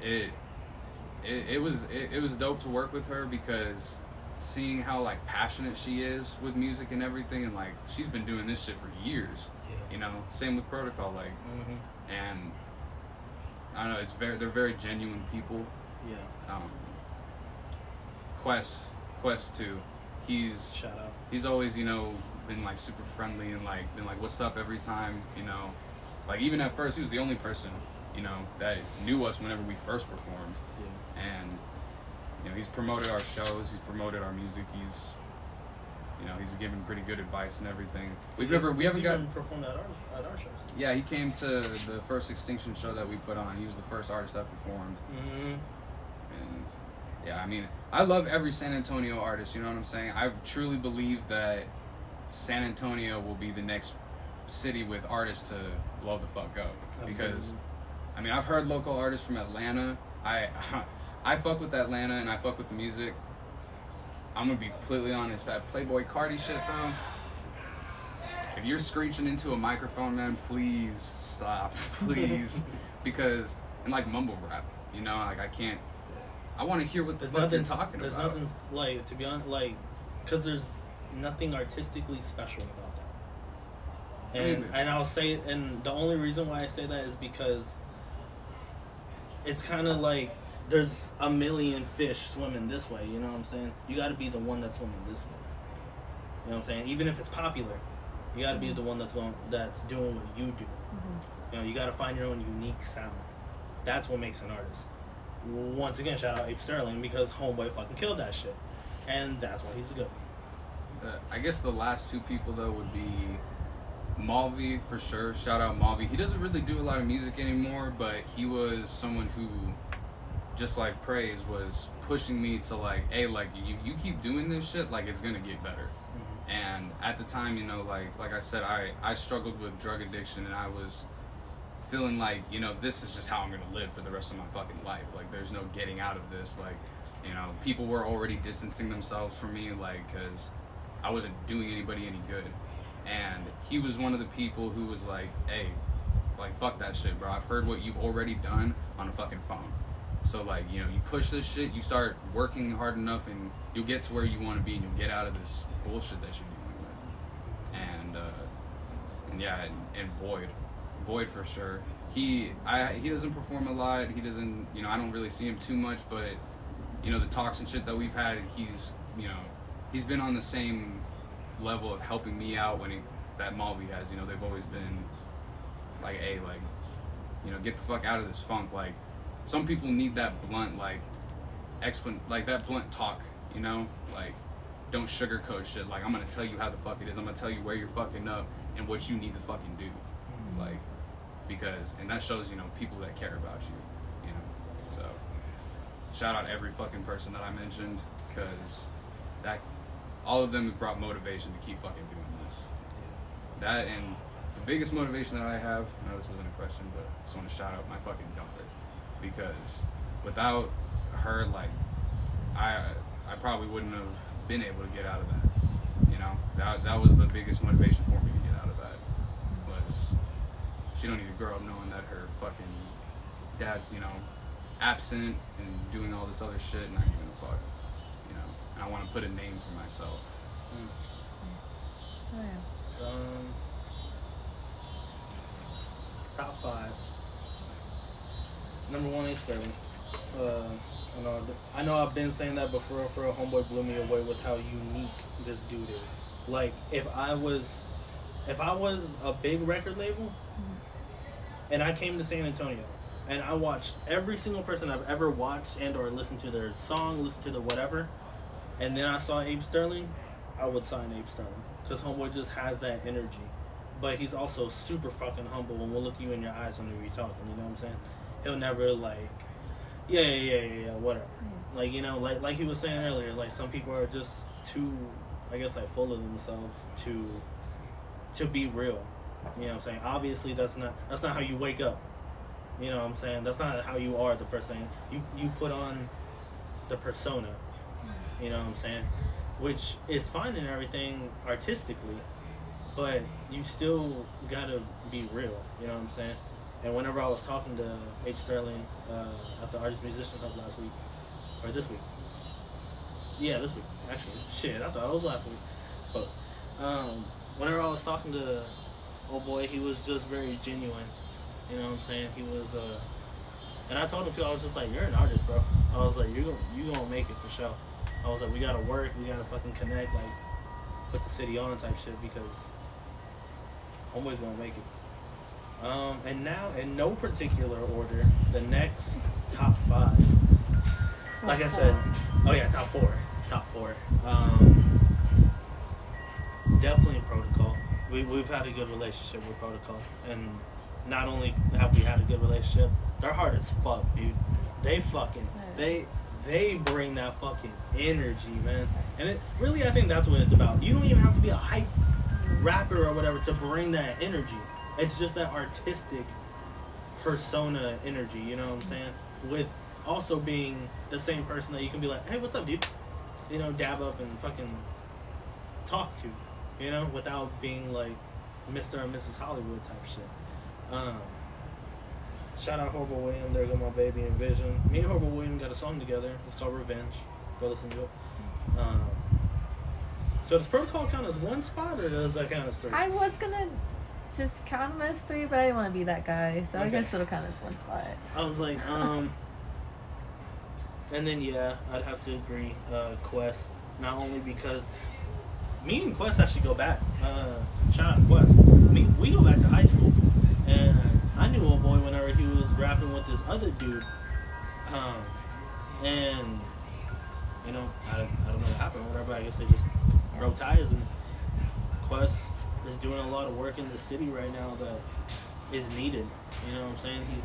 it was dope to work with her, because seeing how like passionate she is with music and everything, and like she's been doing this shit for years. You know, same with Protocol, like, and I don't know, they're very genuine people. Quest too. Shout out. He's always, you know, been like super friendly and like been like, what's up every time, you know. Like even at first he was the only person, you know, that knew us whenever we first performed. And you know, he's promoted our shows, he's promoted our music, he's, you know, he's given pretty good advice and everything. We haven't gotten performed at our shows. Yeah, he came to the first Extinction show that we put on. He was the first artist that performed. And yeah, I mean, I love every San Antonio artist, you know what I'm saying? I truly believe that San Antonio will be the next city with artists to blow the fuck up. Because, I mean, I've heard local artists from Atlanta. I fuck with Atlanta and I fuck with the music. I'm gonna be completely honest, that Playboy Cardi shit though, if you're screeching into a microphone, man, please stop, please. Because, and like mumble rap, you know, like I want to hear what the fuck you're talking about. There's nothing, like, to be honest, like, because there's nothing artistically special about that. And I'll say, and the only reason why I say that is because it's kind of like, there's a million fish swimming this way, you know what I'm saying? You got to be the one that's swimming this way. You know what I'm saying? Even if it's popular, you got to be the one that's doing what you do. You know, you got to find your own unique sound. That's what makes an artist. Once again, shout out Ape Sterling, because Homeboy fucking killed that shit, and that's why he's the GOAT. I guess the last two people though would be Malvi for sure. Shout out Malvi. He doesn't really do a lot of music anymore, but he was someone who, just like Prayzd, was pushing me to like, hey, like you keep doing this shit, like it's gonna get better. And at the time, you know, like I said, I struggled with drug addiction, and I was feeling like, you know, this is just how I'm gonna live for the rest of my fucking life. Like there's no getting out of this. Like, you know, people were already distancing themselves from me, like, because I wasn't doing anybody any good. And he was one of the people who was like, hey, like fuck that shit, bro. I've heard what you've already done on a fucking phone. So like, you know, you push this shit, you start working hard enough, and you'll get to where you want to be, and you'll get out of this bullshit that you're dealing with. And yeah, and Void for sure. He doesn't perform a lot. He doesn't, you know, I don't really see him too much, but you know, the talks and shit that we've had, he's been on the same level of helping me out that Malvi has. You know, they've always been like, hey, like, you know, get the fuck out of this funk. Like, some people need that blunt, like that blunt talk, you know? Like, don't sugarcoat shit. Like, I'm gonna tell you how the fuck it is. I'm gonna tell you where you're fucking up and what you need to fucking do. Like, because, and that shows, you know, people that care about you, you know. So, shout out every fucking person that I mentioned, because that, all of them have brought motivation to keep fucking doing this. That, and the biggest motivation that I have, I know this wasn't a question, but I just want to shout out my fucking daughter, because without her, like, I probably wouldn't have been able to get out of that. You know, that was the biggest motivation for me to get out of that. Was she don't need to grow up knowing that her fucking dad's, you know, absent and doing all this other shit and not giving a fuck. You know, and I want to put a name for myself. Oh yeah. Top 5. Number 1 is Sterling. I know I've been saying that before. For a homeboy blew me away with how unique this dude is. Like, if I was a big record label, and I came to San Antonio, and I watched every single person I've ever watched and or listened to their song, listened to their whatever, and then I saw Abe Sterling, I would sign Abe Sterling, because homeboy just has that energy. But he's also super fucking humble and will look you in your eyes whenever you're talking. You know what I'm saying? He'll never like, yeah, whatever. Like, you know, like he was saying earlier, like some people are just too, I guess, like full of themselves to be real. You know what I'm saying? Obviously, that's not how you wake up. You know what I'm saying? That's not how you are the first thing. You put on the persona. You know what I'm saying? Which is fine and everything artistically, but you still gotta be real. You know what I'm saying? And whenever I was talking to H. Sterling at the Artist Musician Hub last week, or this week, yeah, this week actually. Shit, I thought it was last week. But whenever I was talking to old boy, he was just very genuine. You know what I'm saying? He was, and I told him too. I was just like, "You're an artist, bro." I was like, "You gonna make it for sure." I was like, "We gotta work. We gotta fucking connect. Like, put the city on type shit because homeboy's gonna make it." And now, in no particular order, the next top 5. Like I said, top 4. Definitely Protocol. We've had a good relationship with Protocol, and not only have we had a good relationship, they're hard as fuck, dude. They fucking they bring that fucking energy, man. And it really, I think that's what it's about. You don't even have to be a hype rapper or whatever to bring that energy. It's just that artistic persona energy, you know what I'm saying? With also being the same person that you can be like, "Hey, what's up, dude?" You know, dab up and fucking talk to, you know, without being like Mr. and Mrs. Hollywood type shit. Shout out Horrible William, there go my baby in Vision. Me and Horrible William got a song together. It's called Revenge. Go listen to it. So does Protocol count as one spot, or does that count as 3? I was gonna just count him as 3, but I didn't want to be that guy, so okay. I guess it'll count as one spot. I was like, and then yeah, I'd have to agree, Quest. Not only because me and Quest actually go back. Shout out Quest. We go back to high school, and I knew old boy whenever he was rapping with this other dude, and you know, I don't know what happened or whatever. I guess they just broke ties, and Quest is doing a lot of work in the city right now that is needed. You know what I'm saying? He's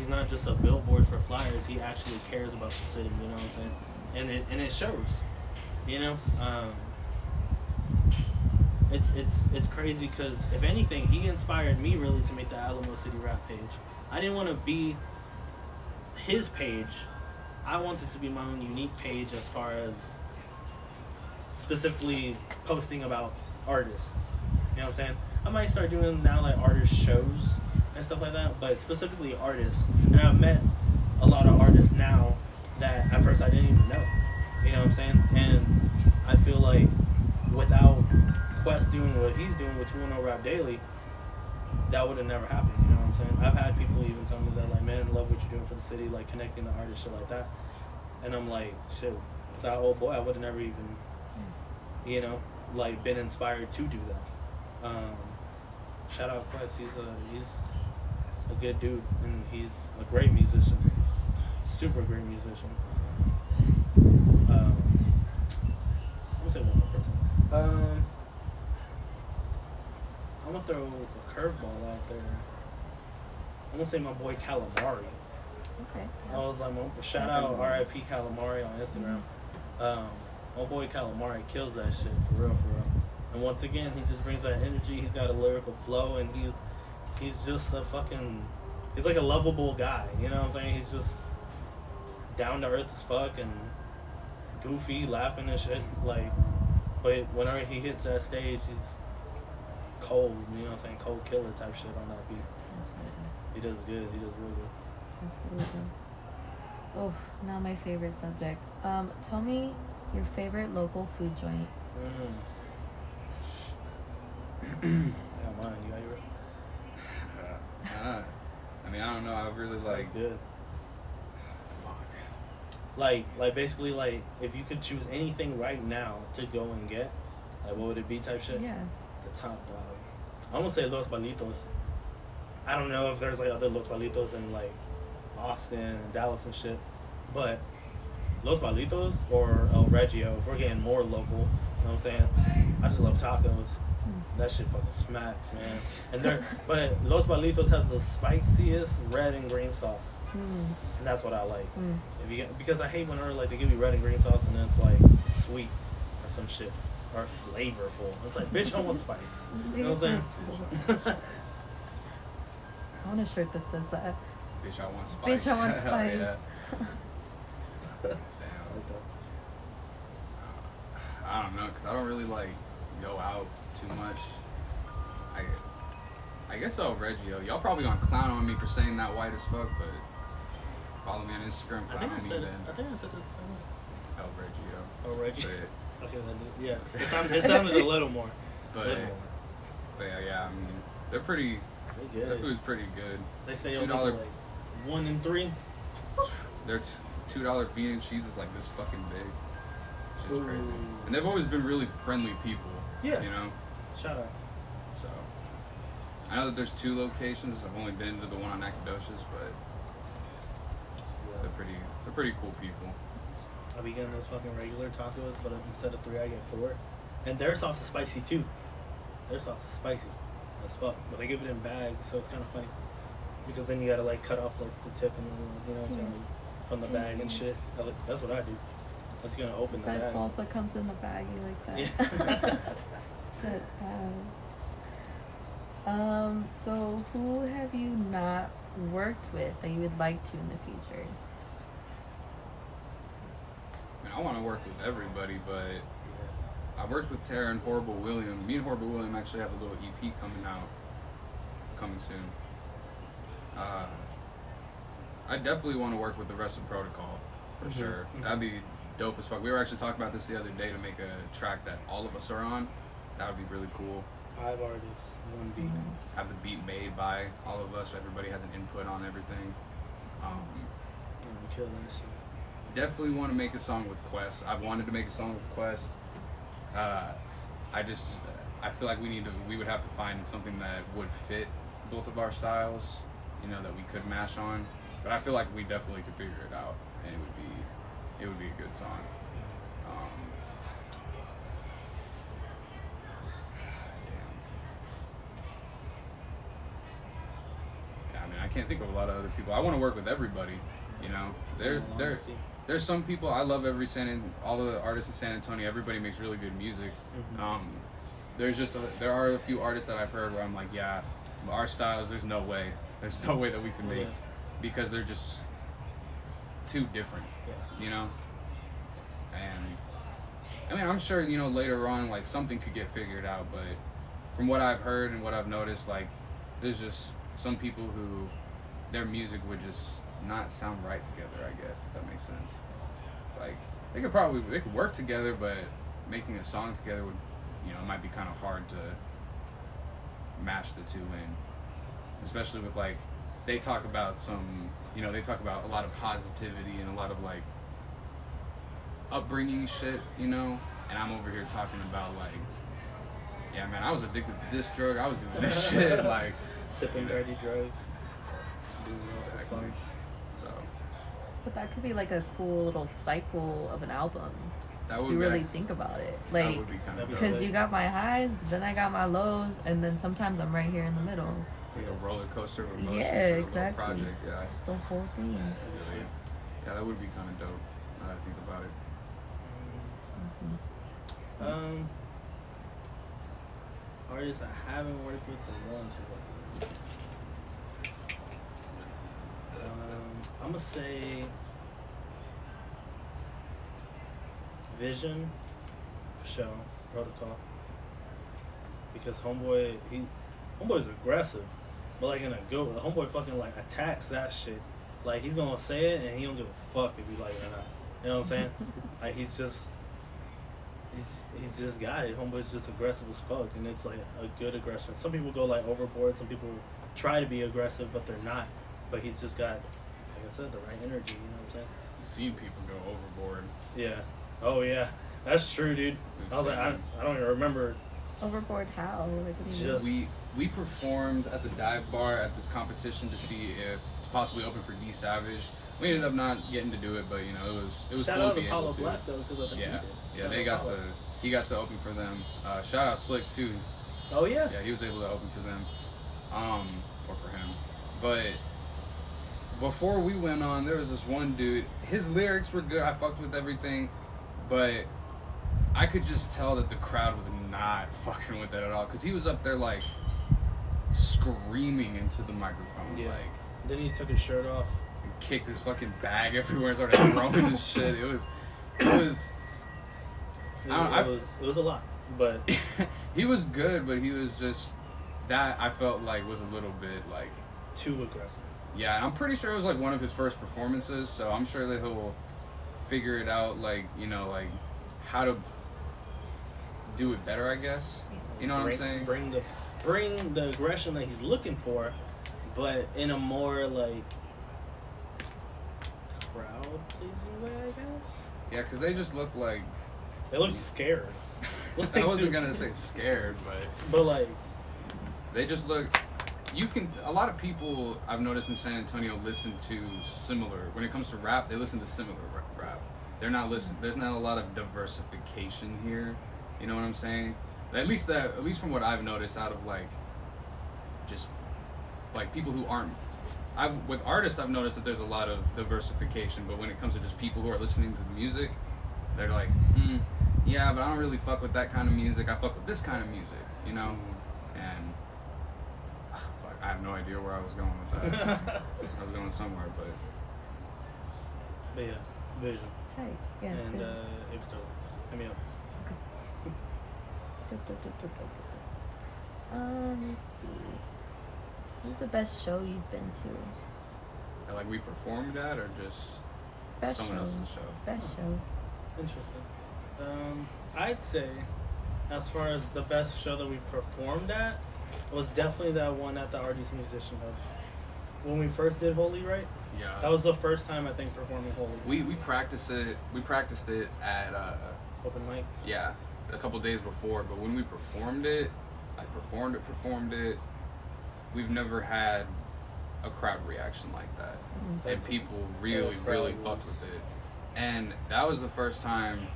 not just a billboard for flyers. He actually cares about the city. You know what I'm saying? And it shows. You know, it's crazy because if anything, he inspired me really to make the Alamo City rap page. I didn't want to be his page. I wanted to be my own unique page as far as specifically posting about artists. You know what I'm saying? I might start doing now like artist shows and stuff like that, but specifically artists. And I've met a lot of artists now that at first I didn't even know. You know what I'm saying? And I feel like without Quest doing what he's doing with 210 Rap Daily, that would have never happened. You know what I'm saying? I've had people even tell me that, like, man, I love what you're doing for the city, like connecting the artists, shit like that. And I'm like, shit, without old boy, I would have never even, you know, like been inspired to do that. Shout out Quest, he's a good dude, and he's a great musician, super great musician. throw a curveball out there. I'm gonna say my boy Calamari. Okay. I was like, shout out R.I.P. Calamari on Instagram. My boy Calamari kills that shit for real, for real. And once again, he just brings that energy. He's got a lyrical flow, and he's just a fucking, he's like a lovable guy. You know what I'm saying? He's just down to earth as fuck and goofy, laughing and shit. Like, but whenever he hits that stage, he's cold. You know what I'm saying? Cold killer type shit on that beat. Absolutely. He does good. He does real good. Absolutely. Oh, now my favorite subject. Tell me your favorite local food joint. I got mine. You got yours? I mean, I don't know. I really like. That's good. Fuck. Like basically, like if you could choose anything right now to go and get, like what would it be? Type shit. Yeah. The top dog. I'm gonna say Los Balitos. I don't know if there's like other Los Balitos in like Austin and Dallas and shit, but Los Balitos or El Reggio, if we're getting more local, you know what I'm saying? I just love tacos. That shit fucking smacks, man. And but Los Balitos has the spiciest red and green sauce, and that's what I like. If you because I hate when they give you red and green sauce and then it's like sweet or some shit or flavorful. It's like, bitch, I want spice. You know what I'm saying? I want a shirt that says that. Bitch, I want spice. Bitch, I want spice. Yeah. Damn. I don't know, because I don't really like go out too much. I guess El Reggio. Y'all probably gonna clown on me for saying that white as fuck, but follow me on Instagram. I think I said then. this. El Reggio. Oh, Reggie. But, Okay, yeah. It sounded a little more. but yeah, I mean, they're pretty. They're Their good. food's pretty good. They say $2 like 1 and 3. Their $2 bean and cheese is like this fucking big. Shit's crazy. Ooh. And they've always been really friendly people. Yeah. You know? Shout out. So I know that there's 2 locations. I've only been to the one on Nacogdoches, but they're pretty cool people. I'll be getting those fucking regular tacos, but instead of 3, I get 4. And their sauce is spicy too. Their sauce is spicy as fuck, but they give it in bags, so it's kind of funny. Because then you gotta like cut off like the tip and you know what I'm saying, like, from the bag and shit. That's what I do. That's gonna open the That bag. salsa comes in the baggie like that. Yeah. That has. So who have you not worked with that you would like to in the future? I mean, I want to work with everybody, but I worked with Tara and Horrible William. Me and Horrible William actually have a little EP coming soon. I definitely want to work with the rest of Protocol, for sure. That'd be dope as fuck. We were actually talking about this the other day to make a track that all of us are on. That would be really cool. 5 artists, 1 beat. Have the beat made by all of us, so everybody has an input on everything. Kill that shit. Definitely want to make a song with Quest. I've wanted to make a song with Quest. I feel like we would have to find something that would fit both of our styles, you know, that we could mash on. But I feel like we definitely could figure it out, and it would be a good song. Yeah, I mean, I can't think of a lot of other people. I want to work with everybody, you know. There's some people I love. All the artists in San Antonio, everybody makes really good music. There are a few artists that I've heard where I'm like, yeah, our styles, there's no way that we can make, because they're just too different, you know. And I mean, I'm sure, you know, later on, like, something could get figured out, but from what I've heard and what I've noticed, like, there's just some people who their music would just not sound right together, I guess, if that makes sense. Like, they could work together, but making a song together would, you know, it might be kind of hard to mash the two in. Especially with, like, they talk about a lot of positivity and a lot of, like, upbringing shit, you know? And I'm over here talking about, like, yeah, man, I was addicted to this drug, I was doing this shit, like... Sipping dirty drugs. Exactly. So... But that could be like a cool little cycle of an album. That would If you be really actually- think about it, That like, would be kind of That'd be because sick. you got my highs, but then I got my lows, and then sometimes I'm right here in the middle. like a roller coaster of emotions Yeah, for a little exactly. project. Yeah, It's the whole thing. I feel you. Yeah, that would be kind of dope. Now that I think about it. Mhm. Artists I haven't worked with, but ones who worked with. I'm gonna say Vision, Show, Protocol, because Homeboy's aggressive, but like in a good way. Homeboy fucking like attacks that shit. Like he's gonna say it and he don't give a fuck if you like it or not. You know what I'm saying? Like he's just got it. Homeboy's just aggressive as fuck, and it's like a good aggression. Some people go like overboard. Some people try to be aggressive, but they're not. But he's just got, like I said, the right energy. You know what I'm saying? You've seen people go overboard. Yeah. Oh yeah, that's true, dude. We've I was like, seen I don't even remember. Overboard how? Like, what do you Just- mean? We performed at the dive bar at this competition to see if it's possibly open for D Savage. We ended up not getting to do it, but you know it was Shout cool out to to be Paulo able to. Black though, because I think Yeah, he did. yeah, Shout they out got Paulo. he got to open for them. Shout out Slick too. Oh yeah. Yeah, he was able to open for them, or for him. But before we went on, there was this one dude. His lyrics were good. I fucked with everything, but I could just tell that the crowd was not fucking with it at all. Cause he was up there like screaming into the microphone, Yeah. like Then he took his shirt off. and kicked his fucking bag everywhere, and started throwing his shit. It was. It was a lot, but He was good, but he was just that I felt like was a little bit like. too aggressive. Yeah, and I'm pretty sure it was like one of his first performances, so I'm sure that he'll figure it out, like, you know, like how to do it better, I guess. You know what I'm saying? Bring the aggression that he's looking for, but in a more like crowd pleasing way, I guess. Yeah, because they just look like. They look scared. I wasn't gonna say scared, but like they just look. A lot of people I've noticed in San Antonio listen to similar. When it comes to rap, they listen to similar rap. They're not there's not a lot of diversification here. You know what I'm saying? At least from what I've noticed out of like just like people who aren't with artists I've noticed that there's a lot of diversification, but when it comes to just people who are listening to the music, they're like, yeah, but I don't really fuck with that kind of music. I fuck with this kind of music, you know? And fuck, I have no idea where I was going with that. I was going somewhere, but yeah, Vision. Tight. Yeah. And good. it was dope. Hit me up. Let's see. What's the best show you've been to? like we performed at or just Best someone show. else's show? Best show. Interesting. I'd say, as far as the best show that we performed at, was definitely that one at the Artist Musician Hub. When we first did Holy, right? Yeah. That was the first time I think performing Holy. We practiced it. We practiced it at Open mic. yeah, a couple days before. But when we performed it, performed it. We've never had a crowd reaction like that, and people really fucked with it. And that was the first time.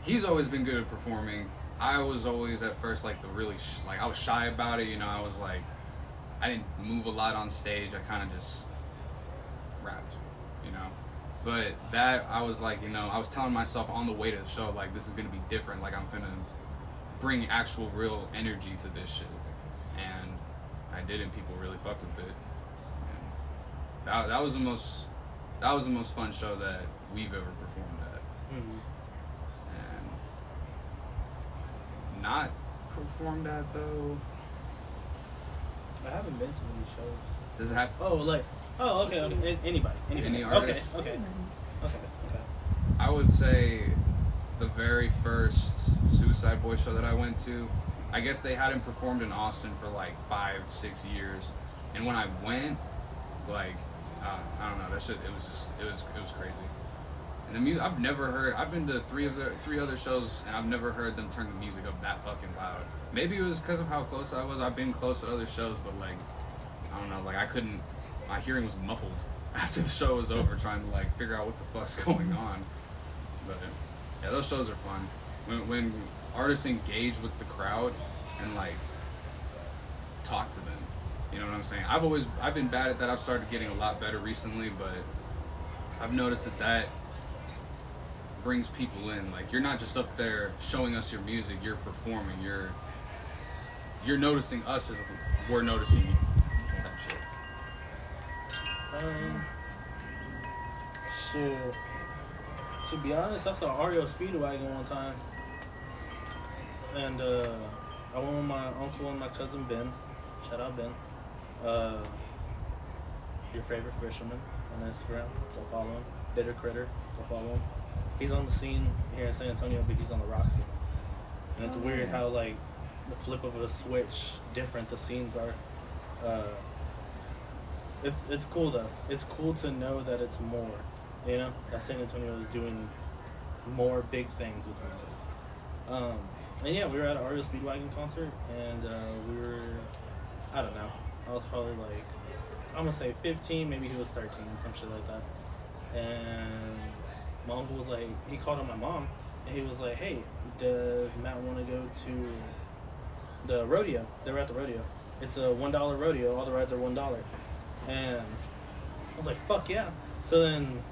He's always been good at performing. I was always at first like I was shy about it. You know, I was like, I didn't move a lot on stage. I kind of just rapped, you know. But that I was like, you know, I was telling myself on the way to the show, like, this is gonna be different. Like, I'm finna bring actual real energy to this shit. And I did, and people really fucked with it. And that was the most fun show that we've ever performed at. Mm-hmm. And not performed at though. I haven't been to any shows. Does it have? Okay. Anybody. Any artist? Okay. I would say the very first Suicide Boy show that I went to, I guess they hadn't performed in Austin for like 5-6 years, and when I went, like, I don't know, that shit, it was crazy. And the music, I've been to three other shows, and I've never heard them turn the music up that fucking loud. Maybe it was because of how close I was. I've been close to other shows, but like, I don't know, like my hearing was muffled after the show was over, trying to like figure out what the fuck's going on. But Yeah, those shows are fun. When artists engage with the crowd and like talk to them. You know what I'm saying? I've been bad at that. I've started getting a lot better recently, but I've noticed that brings people in. Like, you're not just up there showing us your music, you're performing, you're noticing us as we're noticing you, type shit. Shit. To be honest, I saw Ario Speedwagon one time. And I went with my uncle and my cousin Ben. Shout out Ben. Your favorite fisherman on Instagram. Go follow him. Bitter Critter. Go follow him. He's on the scene here in San Antonio, but he's on the rock scene. And it's weird how, like, the flip of a switch, different the scenes are. It's cool though. It's cool to know that it's more. You know, that San Antonio is doing more big things with music. And yeah, we were at an Ario Speedwagon concert, and we were, I don't know, I was probably like, I'm gonna say 15, maybe he was 13, some shit like that. And my uncle was like, he called on my mom, and he was like, hey, does Matt want to go to the rodeo? They were at the rodeo. It's a $1 rodeo, all the rides are $1. And I was like, fuck yeah. So then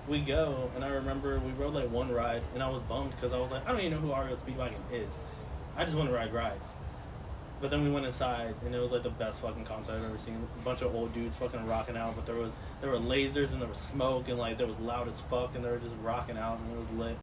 we go, and I remember we rode like one ride, and I was bummed because I was like, I don't even know who Ario Speedwagon is. I just want to ride rides. But then we went inside, and it was like the best fucking concert I've ever seen. A bunch of old dudes fucking rocking out, but there were lasers and there was smoke, and like there was loud as fuck, and they were just rocking out, and it was lit.